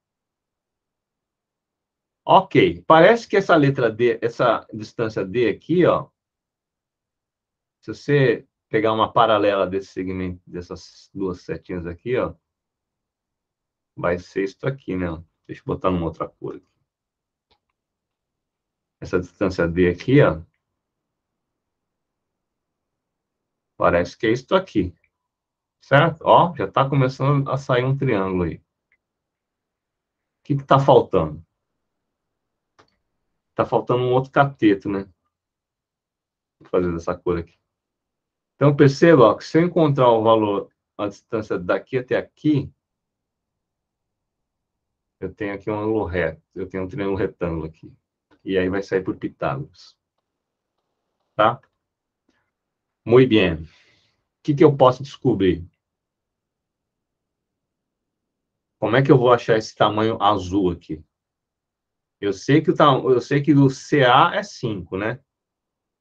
Ok. Parece que essa letra D, essa distância D aqui, ó, se você pegar uma paralela desse segmento, dessas duas setinhas aqui, ó, vai ser isso aqui, né? Deixa eu botar numa outra cor aqui. Essa distância D aqui, ó, parece que é isso aqui. Certo? Ó, já está começando a sair um triângulo aí. O que está faltando? Está faltando um outro cateto, né? Vou fazer dessa cor aqui. Então, perceba, ó, que se eu encontrar o valor, a distância daqui até aqui, eu tenho aqui um ângulo reto. Eu tenho um triângulo retângulo aqui. E aí vai sair por Pitágoras. Tá? Muito bem. O que eu posso descobrir? Como é que eu vou achar esse tamanho azul aqui? Eu sei que do CA é 5, né?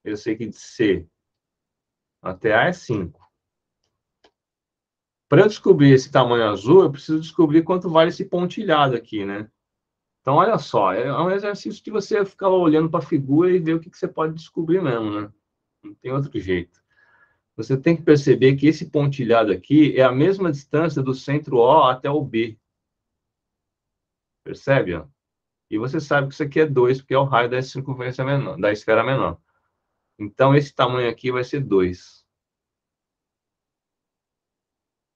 Eu sei que de C até A é 5. Para eu descobrir esse tamanho azul, eu preciso descobrir quanto vale esse pontilhado aqui, né? Então, olha só, é um exercício de você ficar olhando para a figura e ver o que você pode descobrir mesmo, né? Não tem outro jeito. Você tem que perceber que esse pontilhado aqui é a mesma distância do centro O até o B. Percebe? Ó? E você sabe que isso aqui é 2, porque é o raio da circunferência menor, da esfera menor. Então, esse tamanho aqui vai ser 2.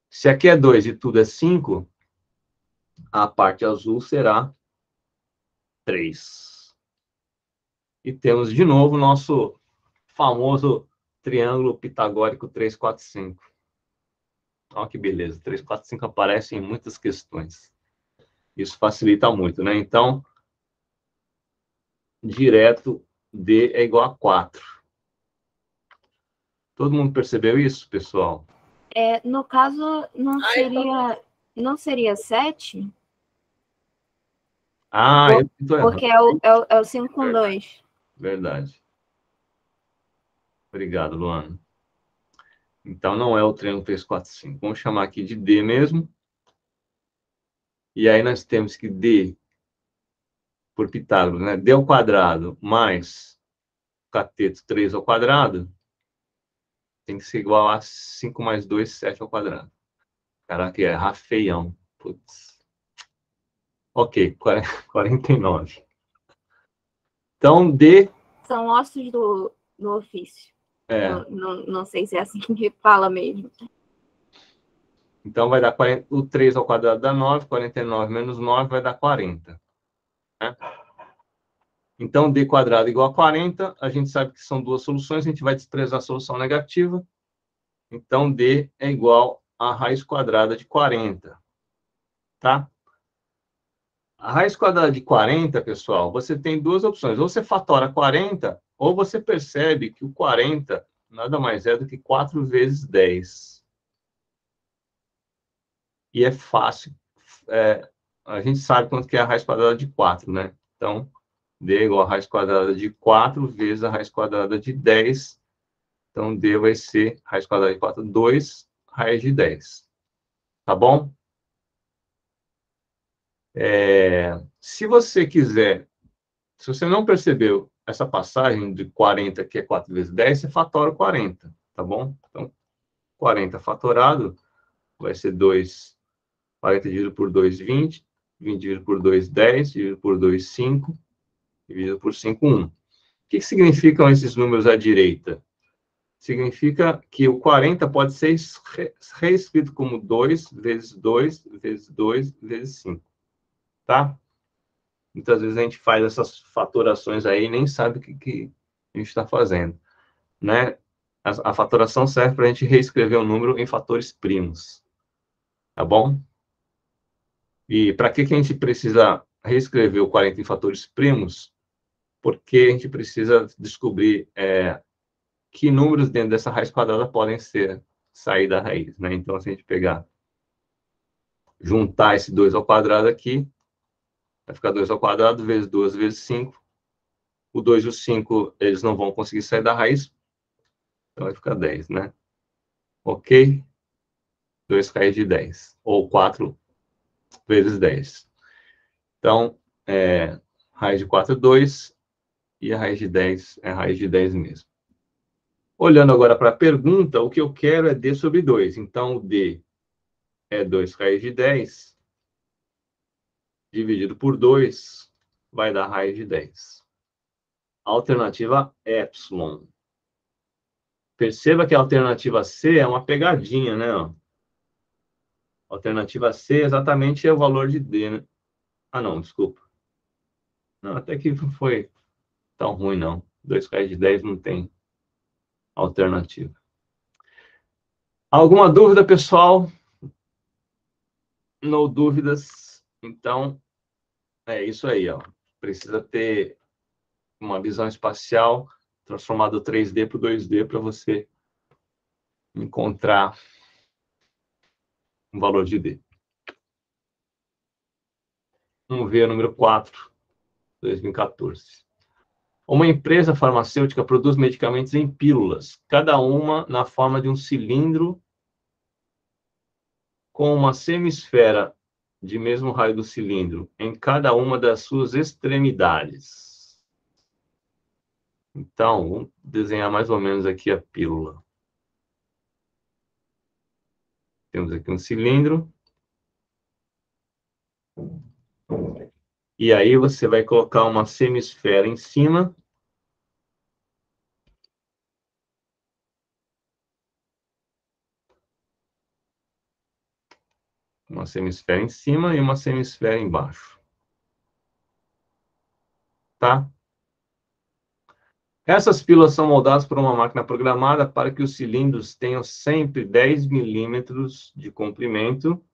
Se aqui é 2 e tudo é 5, a parte azul será 3. E temos de novo o nosso famoso triângulo pitagórico 3, 4, 5. Olha que beleza. 3, 4, 5 aparece em muitas questões. Isso facilita muito, né? Então, direto D é igual a 4. Todo mundo percebeu isso, pessoal? No caso, não seria 7? Eu tô errado. Porque é o 5 com 2. Verdade. Obrigado, Luana. Então, não é o triângulo 3, 4, 5. Vamos chamar aqui de D mesmo. E aí nós temos que D, por Pitágoras, né? D ao quadrado mais cateto 3 ao quadrado tem que ser igual a 5 mais 2, 7 ao quadrado. Caraca, errar feião. Putz. Ok, 49. Então, D... São ossos do ofício. Não sei se é assim que fala mesmo. Então, vai dar 40, o 3 ao quadrado dá 9, 49 menos 9 vai dar 40. Né? Então, d quadrado igual a 40, a gente sabe que são duas soluções, a gente vai desprezar a solução negativa. Então, d é igual a raiz quadrada de 40. Tá? A raiz quadrada de 40, pessoal, você tem duas opções. Ou você fatora 40, ou você percebe que o 40 nada mais é do que 4 vezes 10. E é fácil. A gente sabe quanto que é a raiz quadrada de 4, né? Então, d é igual a raiz quadrada de 4 vezes a raiz quadrada de 10. Então, d vai ser raiz quadrada de 4, 2 raiz de 10. Tá bom? Se você quiser, se você não percebeu essa passagem de 40, que é 4 vezes 10, você fatora o 40, tá bom? Então, 40 fatorado vai ser 2, 40 dividido por 2, 20, 20 dividido por 2, 10, dividido por 2, 5, dividido por 5, 1. O que significam esses números à direita? Significa que o 40 pode ser reescrito como 2 vezes 2 vezes 2 vezes 5. Tá? Muitas vezes a gente faz essas fatorações aí e nem sabe o que a gente está fazendo. Né? A fatoração serve para a gente reescrever o número em fatores primos. Tá bom? E para que a gente precisa reescrever o 40 em fatores primos? Porque a gente precisa descobrir que números dentro dessa raiz quadrada podem sair da raiz. Né? Então, se a gente juntar esse 2 ao quadrado aqui, vai ficar 2 ao quadrado vezes 2 vezes 5. O 2 e o 5, eles não vão conseguir sair da raiz. Então, vai ficar 10, né? Ok? 2 raiz de 10. Ou 4 vezes 10. Então, raiz de 4 é 2. E a raiz de 10 é a raiz de 10 mesmo. Olhando agora para a pergunta, o que eu quero é d sobre 2. Então, o d é 2 raiz de 10. Dividido por 2 vai dar raiz de 10. Alternativa epsilon. Perceba que a alternativa C é uma pegadinha, né? A alternativa C exatamente é o valor de D, né? Ah, não, desculpa. Não, até que não foi tão ruim, não. 2 raiz de 10 não tem alternativa. Alguma dúvida, pessoal? Não dúvidas. Então, é isso aí, ó. Precisa ter uma visão espacial, transformar do 3D para o 2D para você encontrar um valor de D. Vamos ver o número 4, 2014. Uma empresa farmacêutica produz medicamentos em pílulas, cada uma na forma de um cilindro com uma semisfera de mesmo raio do cilindro em cada uma das suas extremidades. Então, vamos desenhar mais ou menos aqui a pílula. Temos aqui um cilindro. E aí você vai colocar uma semisfera em cima. Uma semisfera em cima e uma semisfera embaixo. Tá? Essas pílulas são moldadas por uma máquina programada para que os cilindros tenham sempre 10 milímetros de comprimento.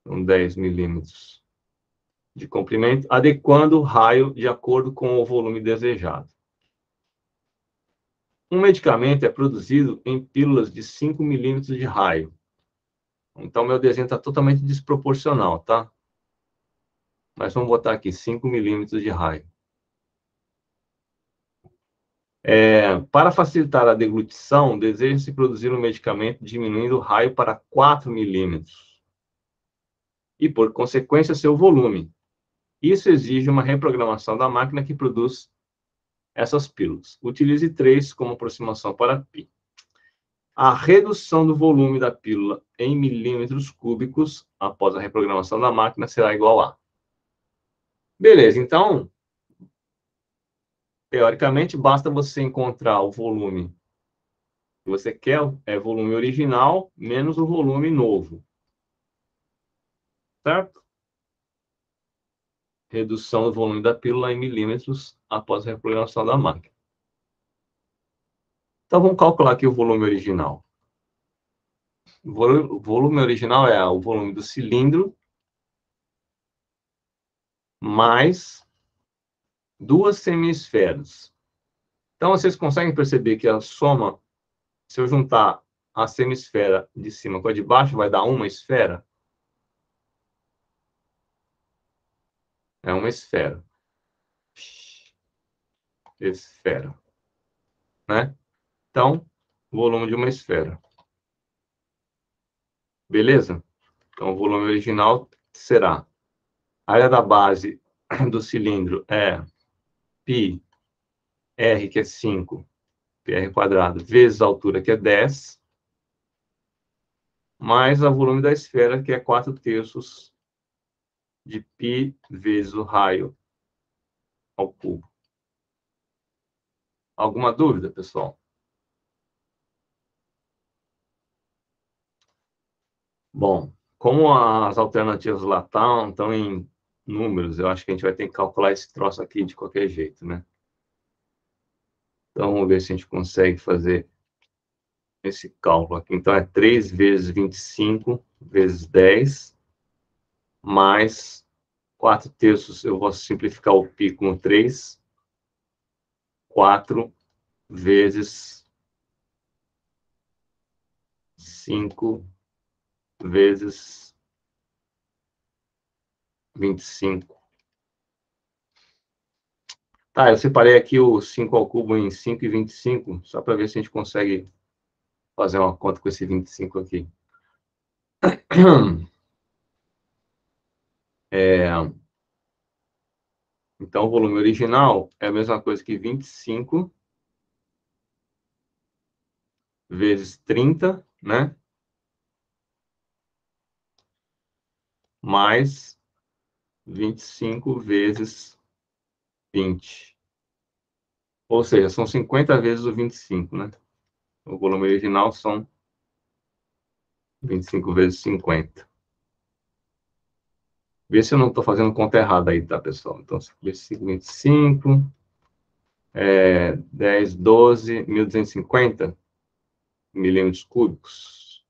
Então, 10 milímetros de comprimento, adequando o raio de acordo com o volume desejado. Um medicamento é produzido em pílulas de 5 milímetros de raio. Então, meu desenho está totalmente desproporcional, tá? Mas vamos botar aqui 5 milímetros de raio. Para facilitar a deglutição, deseja-se produzir um medicamento diminuindo o raio para 4 milímetros. E, por consequência, seu volume. Isso exige uma reprogramação da máquina que produz essas pílulas. Utilize 3 como aproximação para π. A redução do volume da pílula em milímetros cúbicos após a reprogramação da máquina será igual a. Beleza, então, teoricamente, basta você encontrar o volume que você quer, é volume original, menos o volume novo. Certo? Redução do volume da pílula em milímetros após a reprogramação da máquina. Então, vamos calcular aqui o volume original. O volume original é o volume do cilindro mais 2 semiesferas. Então, vocês conseguem perceber que a soma, se eu juntar a semisfera de cima com a de baixo, vai dar uma esfera? É uma esfera. Esfera. Né? Então, volume de uma esfera. Beleza? Então, o volume original será a área da base do cilindro é πr, que é 5, πr quadrado, vezes a altura, que é 10, mais o volume da esfera, que é 4/3 de π vezes o raio ao cubo. Alguma dúvida, pessoal? Bom, como as alternativas lá estão em números, eu acho que a gente vai ter que calcular esse troço aqui de qualquer jeito, né? Então, vamos ver se a gente consegue fazer esse cálculo aqui. Então, é 3 vezes 25 vezes 10, mais 4/3, eu vou simplificar o π com 3, 4 vezes 5 vezes 25. Tá, eu separei aqui o 5 ao cubo em 5 e 25, só para ver se a gente consegue fazer uma conta com esse 25 aqui. Então, o volume original é a mesma coisa que 25 vezes 30, né? Mais 25 vezes 20. Ou seja, são 50 vezes o 25, né? O volume original são 25 vezes 50. Vê se eu não estou fazendo conta errada aí, tá, pessoal? Então, 25, 25, 10, 12, 1.250 milímetros cúbicos.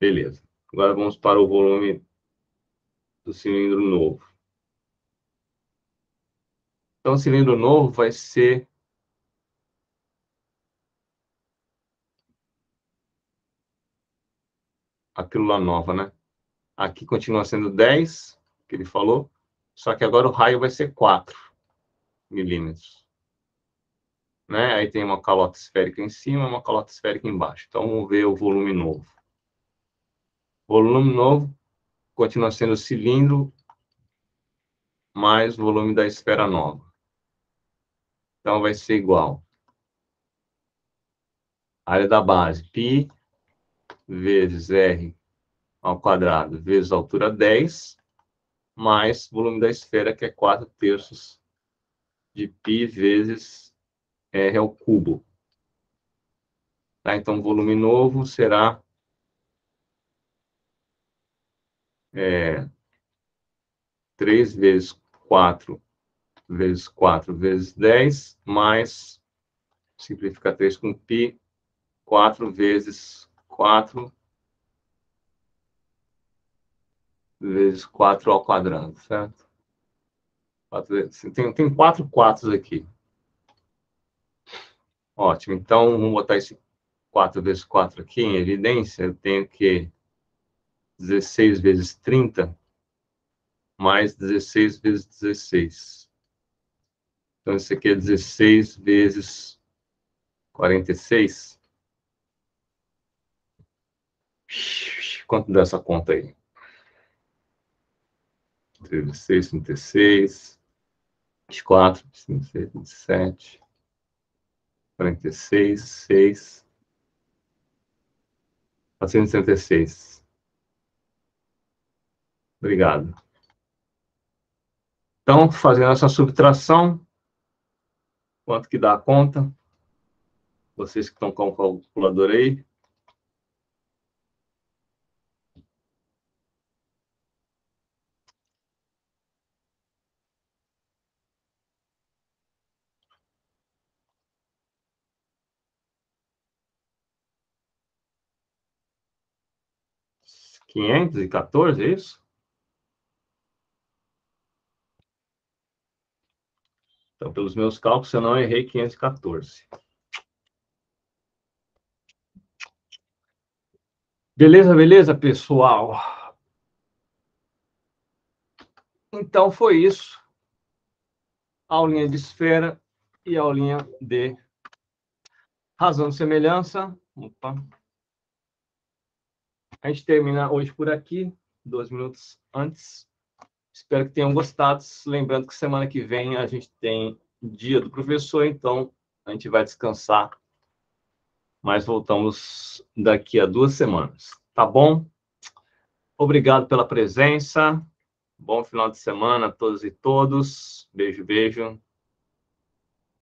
Beleza. Agora vamos para o volume do cilindro novo. Então, o cilindro novo vai ser a pílula nova, né? Aqui continua sendo 10, que ele falou, só que agora o raio vai ser 4 milímetros. Né? Aí tem uma calota esférica em cima e uma calota esférica embaixo. Então, vamos ver o volume novo. O volume novo continua sendo o cilindro mais o volume da esfera nova. Então, vai ser igual. Área da base, π vezes r ao quadrado, vezes a altura 10, mais volume da esfera, que é 4/3 de π vezes r ao cubo. Tá? Então, o volume novo será 3 vezes 4 vezes 4 vezes 10, mais, simplifica 3 com π, 4 vezes 4 vezes 4 ao quadrado, certo? 4, tem 4 quatros aqui. Ótimo. Então, vamos botar esse 4 vezes 4 aqui em evidência. Eu tenho que 16 vezes 30 mais 16 vezes 16. Então, isso aqui é 16 vezes 46. Quanto dá essa conta aí? 16, 36, 24, 26, 27, 46, 6, 466. Obrigado. Então, fazendo essa subtração, quanto que dá a conta? Vocês que estão com o calculador aí. R$514, é isso? Então, pelos meus cálculos, eu não errei 514. Beleza, beleza, pessoal? Então, foi isso. Aulinha de esfera e aulinha de razão de semelhança. Opa. A gente termina hoje por aqui, 2 minutos antes. Espero que tenham gostado. Lembrando que semana que vem a gente tem dia do professor, então a gente vai descansar. Mas voltamos daqui a 2 semanas. Tá bom? Obrigado pela presença. Bom final de semana a todas e todos. Beijo, beijo.